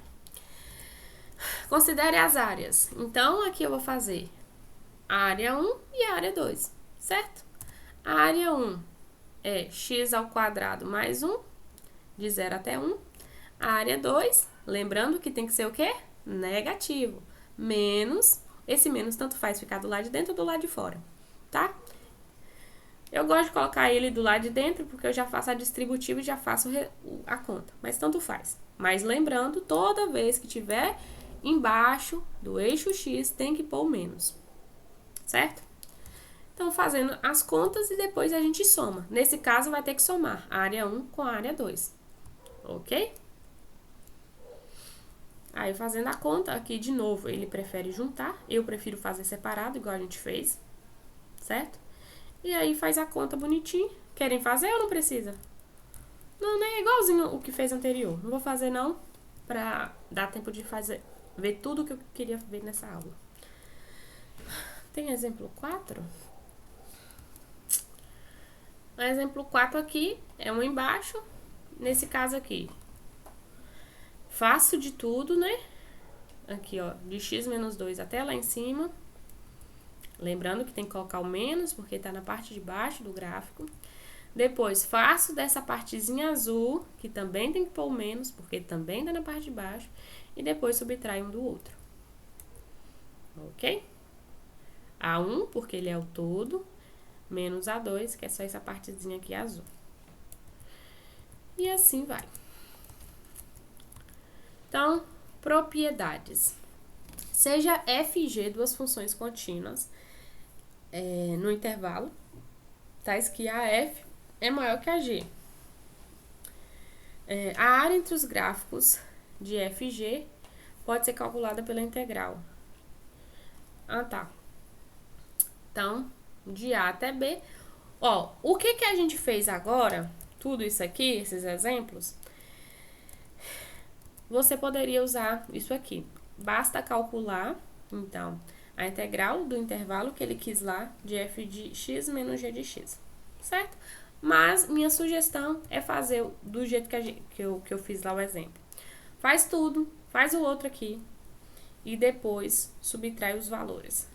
Considere as áreas. Então, aqui eu vou fazer a área 1 e a área 2, certo? A área 1 é x ao quadrado mais 1, de 0 até 1. A área 2, lembrando que tem que ser o quê? Negativo. Menos, esse menos tanto faz ficar do lado de dentro ou do lado de fora, tá? Eu gosto de colocar ele do lado de dentro, porque eu já faço a distributiva e já faço a conta, mas tanto faz. Mas lembrando, toda vez que tiver embaixo do eixo X, tem que pôr o menos, certo? Então, fazendo as contas e depois a gente soma. Nesse caso, vai ter que somar a área 1 com a área 2, ok? Aí, fazendo a conta, aqui de novo, ele prefere juntar, eu prefiro fazer separado, igual a gente fez, certo? E aí, faz a conta bonitinho. Querem fazer ou não precisa? Não, né? É igualzinho o que fez anterior. Não vou fazer, não, pra dar tempo de ver tudo que eu queria ver nessa aula. Tem exemplo 4? O exemplo 4 aqui é um embaixo. Nesse caso aqui, faço de tudo, né? Aqui, ó, de x menos 2 até lá em cima. Lembrando que tem que colocar o menos, porque tá na parte de baixo do gráfico. Depois, faço dessa partezinha azul, que também tem que pôr o menos, porque também tá na parte de baixo. E depois subtrai um do outro. Ok? A1, porque ele é o todo, menos A2, que é só essa partezinha aqui azul. E assim vai. Então, propriedades. Seja f e g duas funções contínuas no intervalo, tais que a f é maior que a g. A área entre os gráficos de f e g pode ser calculada pela integral. Ah, tá. Então, de A até B. Ó, o que a gente fez agora, tudo isso aqui, esses exemplos, você poderia usar isso aqui. Basta calcular, então, a integral do intervalo que ele quis lá de f de x menos g de x, certo? Mas minha sugestão é fazer do jeito que eu fiz lá o exemplo. Faz tudo, faz o outro aqui e depois subtrai os valores.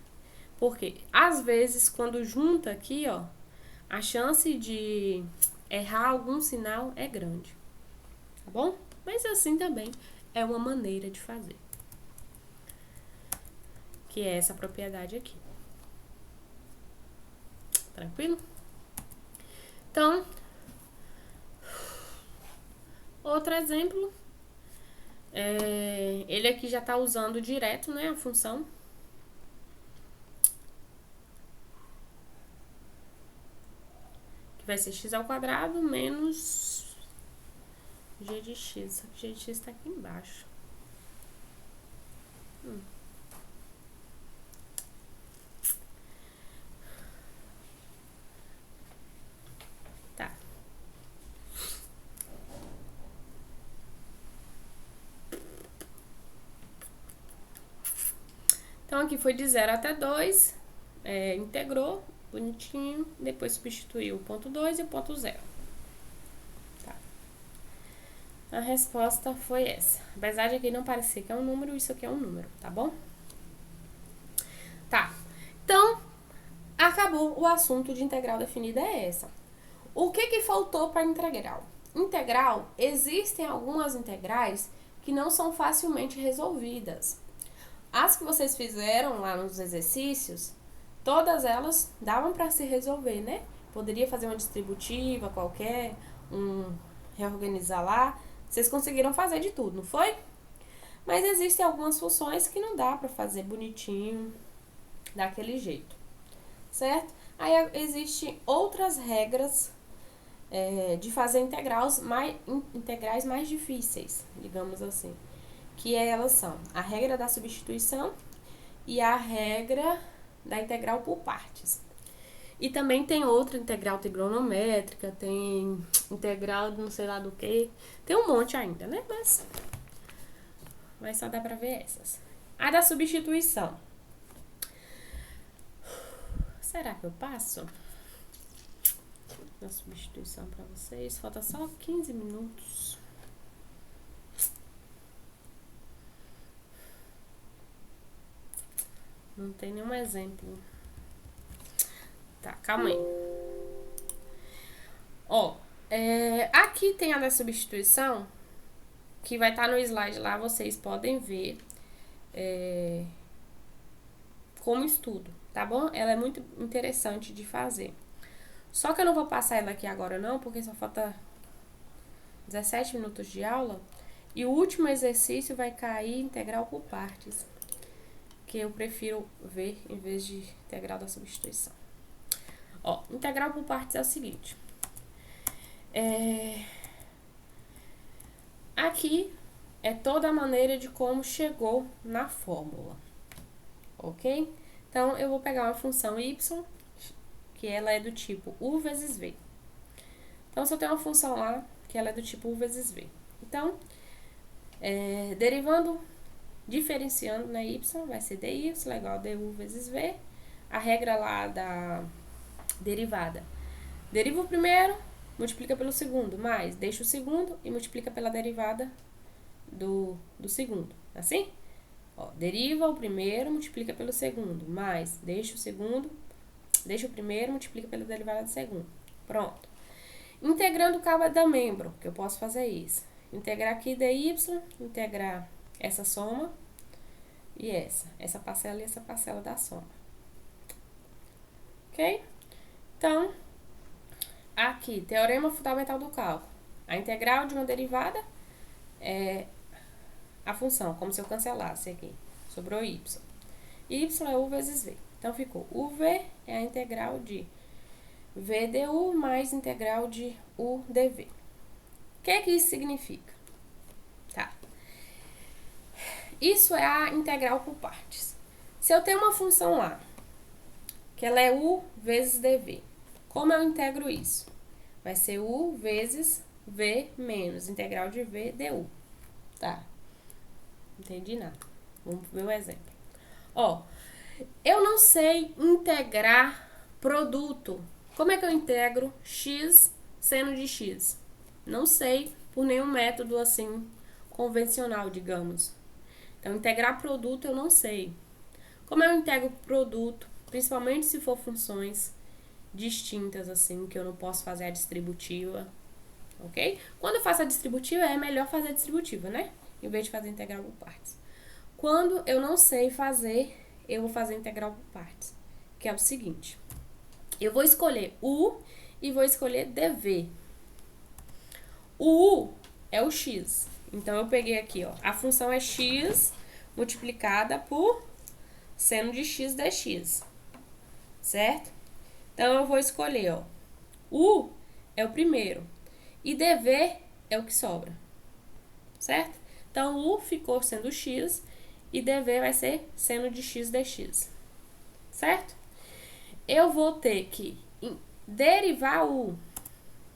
Porque, às vezes, quando junta aqui, ó, a chance de errar algum sinal é grande, tá bom? Mas assim também é uma maneira de fazer. Que é essa propriedade aqui. Tranquilo? Então, outro exemplo. Ele aqui já está usando direto, né, a função. Que vai ser x ao quadrado menos g de x. Só que g de x está aqui embaixo. Tá. Então, aqui foi de 0 até 2, integrou, bonitinho, depois substituiu o ponto 2 e o ponto 0. Tá. A resposta foi essa. Apesar de aqui não parecer que é um número, isso aqui é um número, tá bom? Tá. Então, acabou o assunto de integral definida, é essa. O que faltou para integral? Integral, existem algumas integrais que não são facilmente resolvidas. As que vocês fizeram lá nos exercícios, todas elas davam para se resolver, né? Poderia fazer uma distributiva qualquer, reorganizar lá. Vocês conseguiram fazer de tudo, não foi? Mas existem algumas funções que não dá para fazer bonitinho, daquele jeito, certo? Aí existem outras regras de fazer integrais mais difíceis, digamos assim. Que elas são a regra da substituição e a regra da integral por partes. E também tem outra integral trigonométrica, tem integral de não sei lá do que. Tem um monte ainda, né? Mas só dá pra ver essas. A da substituição. Será que eu passo? Na substituição pra vocês. Falta só 15 minutos. Não tem nenhum exemplo. Tá, calma aí. Ó, aqui tem a da substituição, que vai estar no slide lá, vocês podem ver como estudo, tá bom? Ela é muito interessante de fazer. Só que eu não vou passar ela aqui agora não, porque só falta 17 minutos de aula. E o último exercício vai cair integral por partes, que eu prefiro ver em vez de integral da substituição. Ó, integral por partes é o seguinte. Aqui é toda a maneira de como chegou na fórmula, ok? Então, eu vou pegar uma função y, que ela é do tipo u vezes v. Então, se eu tenho uma função lá, que ela é do tipo u vezes v. Então, derivando, diferenciando, né, y, vai ser dy igual a du vezes v. A regra lá da derivada. Deriva o primeiro, multiplica pelo segundo, mais deixa o segundo e multiplica pela derivada do segundo. Assim? Ó, deriva o primeiro, multiplica pelo segundo, mais deixa o segundo, deixa o primeiro, multiplica pela derivada do segundo. Pronto. Integrando cada membro, que eu posso fazer isso. Integrar aqui dy, integrar essa soma e essa parcela e essa parcela da soma. Ok? Então, aqui, teorema fundamental do cálculo. A integral de uma derivada é a função, como se eu cancelasse aqui. Sobrou y. Y é u vezes v. Então, ficou uv é a integral de v du mais integral de u dv. O que isso significa? Tá. Isso é a integral por partes. Se eu tenho uma função lá, que ela é u vezes dv, como eu integro isso? Vai ser u vezes v menos integral de v du. Tá. Não entendi nada. Vamos ver o exemplo. Ó, eu não sei integrar produto. Como é que eu integro x seno de x? Não sei por nenhum método assim convencional, digamos. Então, integrar produto eu não sei. Como eu integro produto, principalmente se for funções distintas, assim, que eu não posso fazer a distributiva, ok? Quando eu faço a distributiva, é melhor fazer a distributiva, né? Em vez de fazer integral por partes. Quando eu não sei fazer, eu vou fazer integral por partes, que é o seguinte. Eu vou escolher U e vou escolher dv. O U é o x. Então, eu peguei aqui, ó. A função é x multiplicada por seno de x dx. Certo? Então, eu vou escolher, ó. U é o primeiro. E dv é o que sobra. Certo? Então, U ficou sendo x e dv vai ser seno de x dx. Certo? Eu vou ter que derivar U.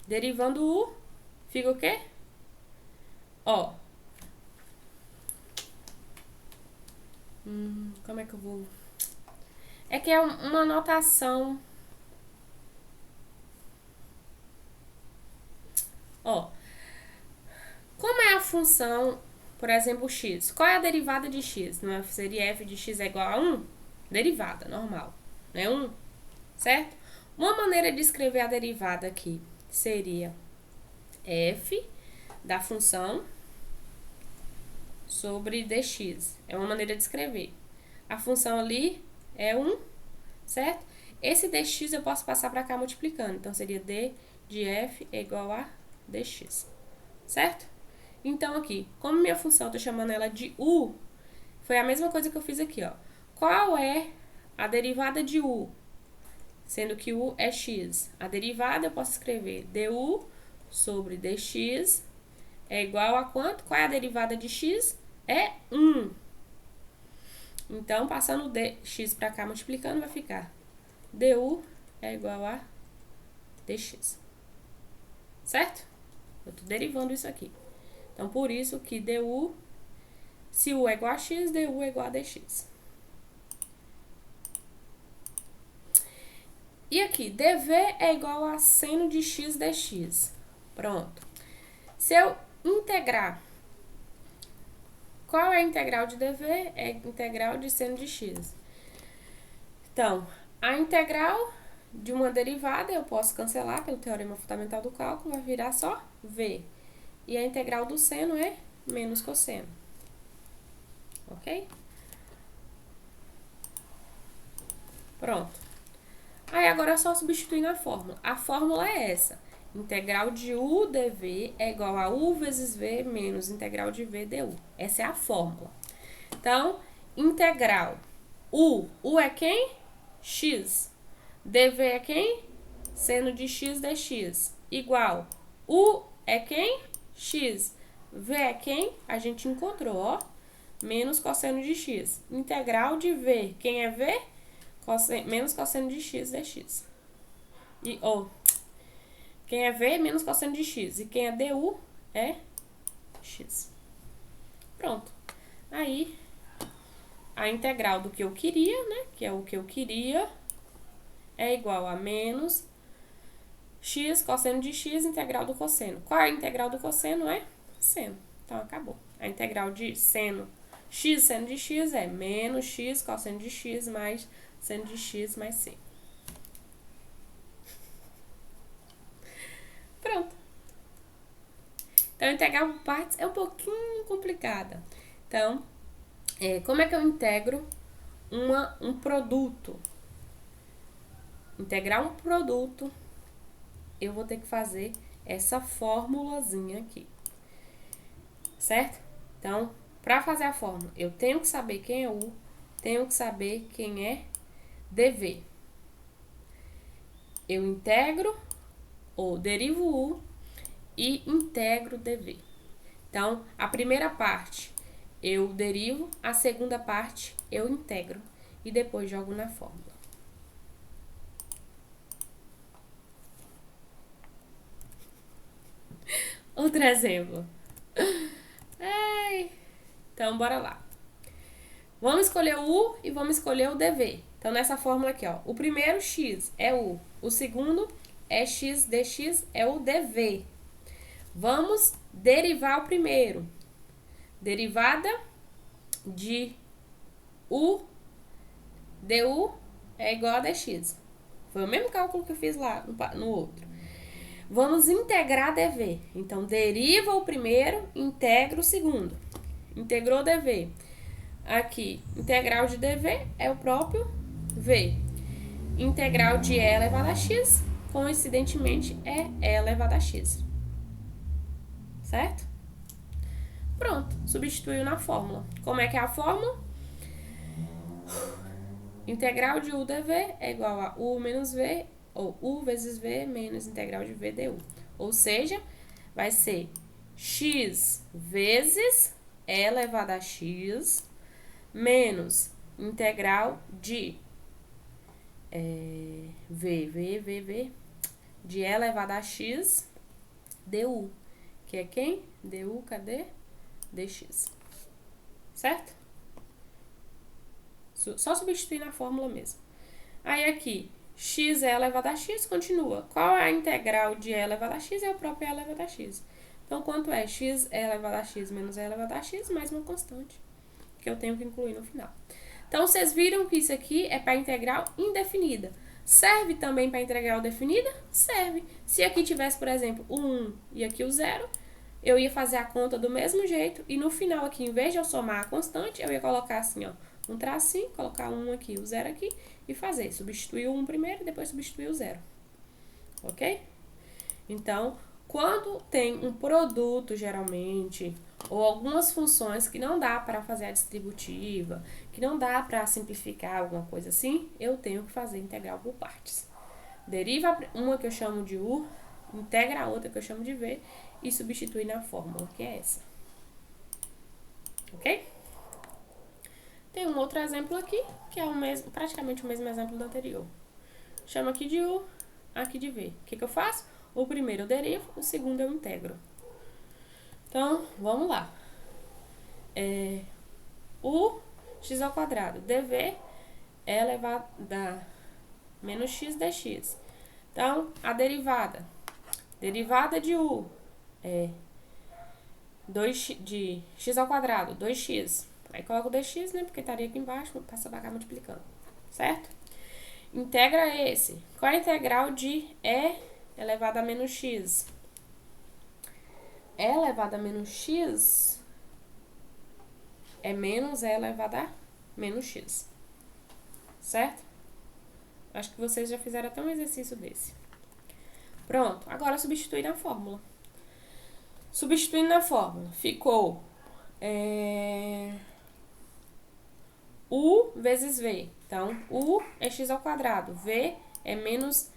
Derivando U, fica o quê? Ó. Como é que eu vou... É que é uma notação... Ó. Como é a função, por exemplo, x? Qual é a derivada de x? Não seria f de x é igual a 1? Derivada, normal. Não é 1? Certo? Uma maneira de escrever a derivada aqui seria f da função sobre dx. É uma maneira de escrever. A função ali é 1, certo? Esse dx eu posso passar para cá multiplicando. Então, seria d de f é igual a dx. Certo? Então, aqui, como minha função, eu tô chamando ela de u, foi a mesma coisa que eu fiz aqui, ó. Qual é a derivada de u? Sendo que u é x. A derivada eu posso escrever du sobre dx é igual a quanto? Qual é a derivada de x? É 1. Então, passando o dx para cá, multiplicando, vai ficar du é igual a dx. Certo? Eu tô derivando isso aqui. Então, por isso que du, se u é igual a x, du é igual a dx. E aqui, dv é igual a seno de x dx. Pronto. Se eu integrar, qual é a integral de dv? É a integral de seno de x. Então, a integral de uma derivada eu posso cancelar pelo teorema fundamental do cálculo, vai virar só v. E a integral do seno é menos cosseno. Ok? Pronto. Aí, agora é só substituir na fórmula. A fórmula é essa. Integral de u dv é igual a u vezes v menos integral de v du. Essa é a fórmula. Então, integral. U é quem? X. dv é quem? Seno de x dx. Igual. U é quem? X. V é quem? A gente encontrou, ó. Menos cosseno de x. Integral de v. Quem é v? Menos cosseno de x dx. E, quem é v menos cosseno de x. E quem é du é x. Pronto. Aí, a integral do que eu queria, né? Que é o que eu queria, é igual a menos x cosseno de x, integral do cosseno. Qual é a integral do cosseno? É seno. Então, acabou. A integral de seno, x seno de x é menos x cosseno de x mais seno de x mais c. Pronto. Então, integrar por partes é um pouquinho complicada. Então, como é que eu integro um produto? Integrar um produto, eu vou ter que fazer essa formulazinha aqui. Certo? Então, para fazer a fórmula, eu tenho que saber quem é u, tenho que saber quem é dv. Eu integro ou derivo u e integro dv. Então, a primeira parte eu derivo, a segunda parte eu integro e depois jogo na fórmula. Outro exemplo. Então, bora lá. Vamos escolher o u e vamos escolher o dv. Então, nessa fórmula aqui, ó, o primeiro x é u, o segundo é x dx, é o dv. Vamos derivar o primeiro. Derivada de u du é igual a dx. Foi o mesmo cálculo que eu fiz lá no outro. Vamos integrar dv. Então, deriva o primeiro, integra o segundo. Integrou dv. Aqui, integral de dv é o próprio v. integral de e elevado a x, coincidentemente, é e elevado a x. Certo? Pronto, substituiu na fórmula. Como é que é a fórmula? Integral de u dv é igual a u menos v, ou u vezes v menos integral de v du. Ou seja, vai ser x vezes e elevado a x menos integral de v de e elevado a x du. Que é quem? Du, cadê? Dx. Certo? Só substituir na fórmula mesmo. Aí aqui, x é elevado a x, continua. Qual é a integral de e elevado a x? É o próprio e elevado a x. Então, quanto é x é elevado a x menos e elevado a x, mais uma constante, que eu tenho que incluir no final. Então, vocês viram que isso aqui é para integral indefinida. Serve também para integral definida? Serve. Se aqui tivesse, por exemplo, o 1 e aqui o 0, eu ia fazer a conta do mesmo jeito, e no final aqui, em vez de eu somar a constante, eu ia colocar assim, ó, um tracinho, colocar um 1 aqui, o 0 aqui, e fazer. Substituir o 1 primeiro, e depois substituir o 0. Ok? Então, quando tem um produto, geralmente, ou algumas funções que não dá para fazer a distributiva, que não dá para simplificar alguma coisa assim, eu tenho que fazer integral por partes. Deriva uma que eu chamo de u, integra a outra que eu chamo de v, e substitui na fórmula, que é essa. Ok? Tem um outro exemplo aqui, que é praticamente o mesmo exemplo do anterior. Chamo aqui de u, aqui de v. O que eu faço? O primeiro eu derivo, o segundo eu integro. Então, vamos lá. U x ao quadrado, dv é elevado a menos x dx. Então, a derivada de u é 2 de x ao quadrado, 2x. Aí coloco o dx, né, porque estaria aqui embaixo, passa pra cá multiplicando, certo? Integra esse. Qual é a integral de e elevado a menos x? E elevado a menos x é menos e elevado a menos x. Certo? Acho que vocês já fizeram até um exercício desse. Pronto, agora substituir na fórmula. Substituindo na fórmula, ficou u vezes v. Então, u é x ao quadrado, v é menos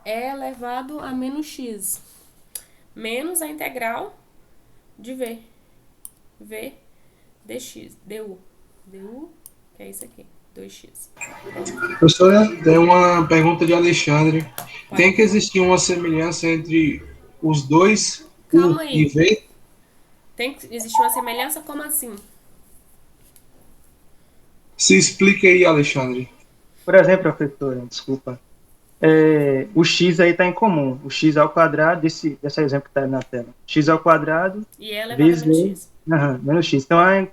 e elevado a menos x, menos a integral de v dx, du, que é isso aqui, 2x. Professora, tem uma pergunta de Alexandre. Tem que existir uma semelhança entre os dois, Calma U aí. e V? Tem que existir uma semelhança? Como assim? Se explique aí, Alexandre. Por exemplo, professora, desculpa. O x aí está em comum. O x ao quadrado, desse exemplo que está na tela. X ao quadrado E ela é vezes menos x. Menos x. Então, é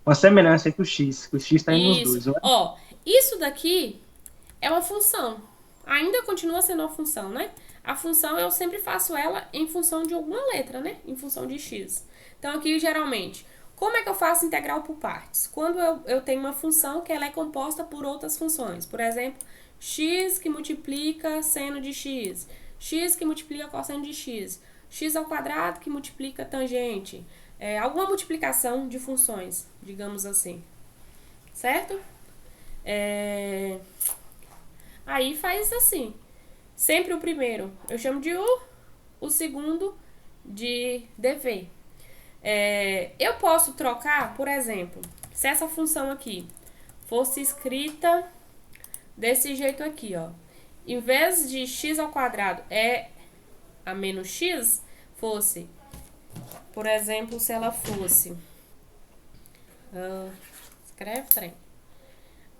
uma semelhança entre o x. O x está indo nos dois. Não é? Ó, isso daqui é uma função. Ainda continua sendo uma função, né? A função eu sempre faço ela em função de alguma letra, né? Em função de x. Então, aqui, geralmente, como é que eu faço integral por partes? Quando eu tenho uma função que ela é composta por outras funções. Por exemplo, x que multiplica seno de x, x que multiplica cosseno de x, x ao quadrado que multiplica tangente. Alguma multiplicação de funções, digamos assim. Certo? Aí faz assim. Sempre o primeiro eu chamo de u, o segundo de dv. Eu posso trocar, por exemplo, se essa função aqui fosse escrita desse jeito aqui, ó. Em vez de x ao quadrado a menos x, fosse, por exemplo, se ela fosse... escreve, trem.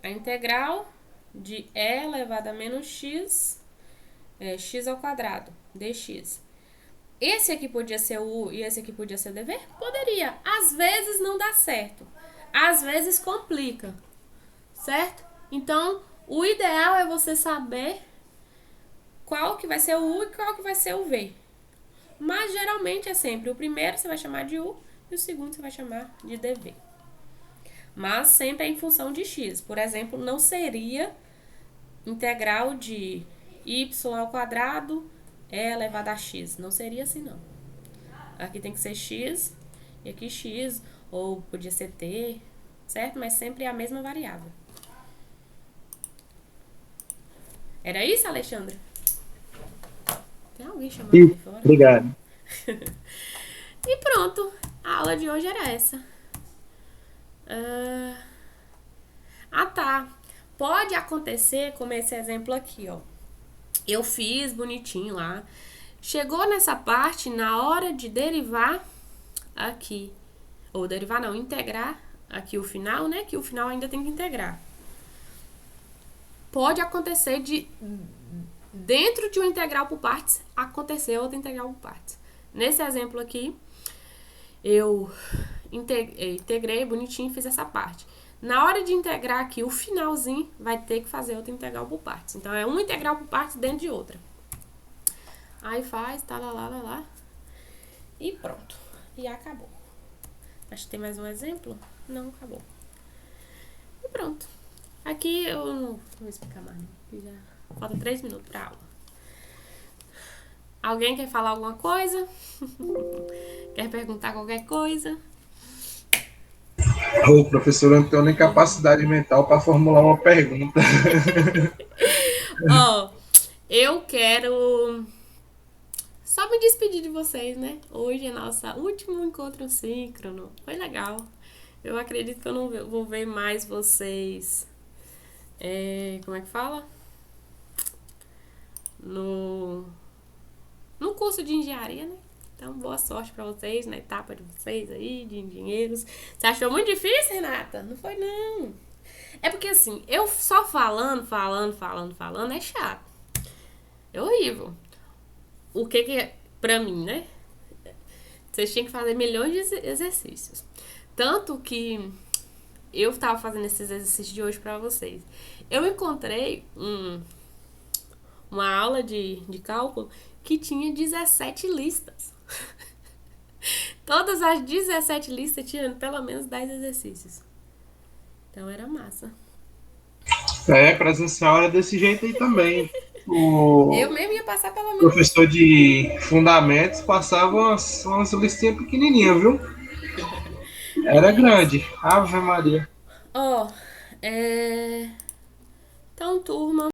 A integral de e elevado a menos x, x ao quadrado, dx. Esse aqui podia ser o u e esse aqui podia ser o dv? Poderia. Às vezes não dá certo. Às vezes complica. Certo? Então, o ideal é você saber qual que vai ser o u e qual que vai ser o v. Mas, geralmente, é sempre o primeiro você vai chamar de u e o segundo você vai chamar de dv. Mas sempre é em função de x. Por exemplo, não seria integral de y ao quadrado é elevado a x. Não seria assim, não. Aqui tem que ser x e aqui x, ou podia ser t, certo? Mas sempre é a mesma variável. Era isso, Alexandre? Tem alguém chamando ali fora? Obrigado. E pronto, a aula de hoje era essa. Tá. Pode acontecer como esse exemplo aqui, ó. Eu fiz bonitinho lá. Chegou nessa parte, na hora de derivar aqui. Ou derivar não, integrar aqui o final, né? Que o final ainda tem que integrar. Pode acontecer de, dentro de uma integral por partes, acontecer outra integral por partes. Nesse exemplo aqui, eu integrei bonitinho e fiz essa parte. Na hora de integrar aqui o finalzinho, vai ter que fazer outra integral por partes. Então, é uma integral por partes dentro de outra. Aí faz, tá lá. E pronto. E acabou. Acho que tem mais um exemplo? Não, acabou. E pronto. Aqui eu não vou explicar mais. Já falta 3 minutos pra aula. Alguém quer falar alguma coisa? Quer perguntar qualquer coisa? Ô, professor, eu não tenho nem capacidade mental para formular uma pergunta. Ó, eu quero só me despedir de vocês, né? Hoje é nosso último encontro síncrono. Foi legal. Eu acredito que eu não vou ver mais vocês. Como é que fala? No curso de engenharia, né? Então, boa sorte pra vocês na etapa de vocês aí, de engenheiros. Você achou muito difícil, Renata? Não foi, não. É porque, assim, eu só falando é chato. É horrível. O que é, pra mim, né? Vocês tinham que fazer milhões de exercícios. Tanto que eu tava fazendo esses exercícios de hoje pra vocês. Eu encontrei uma aula de cálculo que tinha 17 listas. Todas as 17 listas tinham pelo menos 10 exercícios. Então era massa. Presencial era desse jeito aí também. Eu mesmo ia passar pelo menos. Professor de fundamentos passava umas listinhas pequenininhas, viu? Era grande. Ave Maria. Então, turma,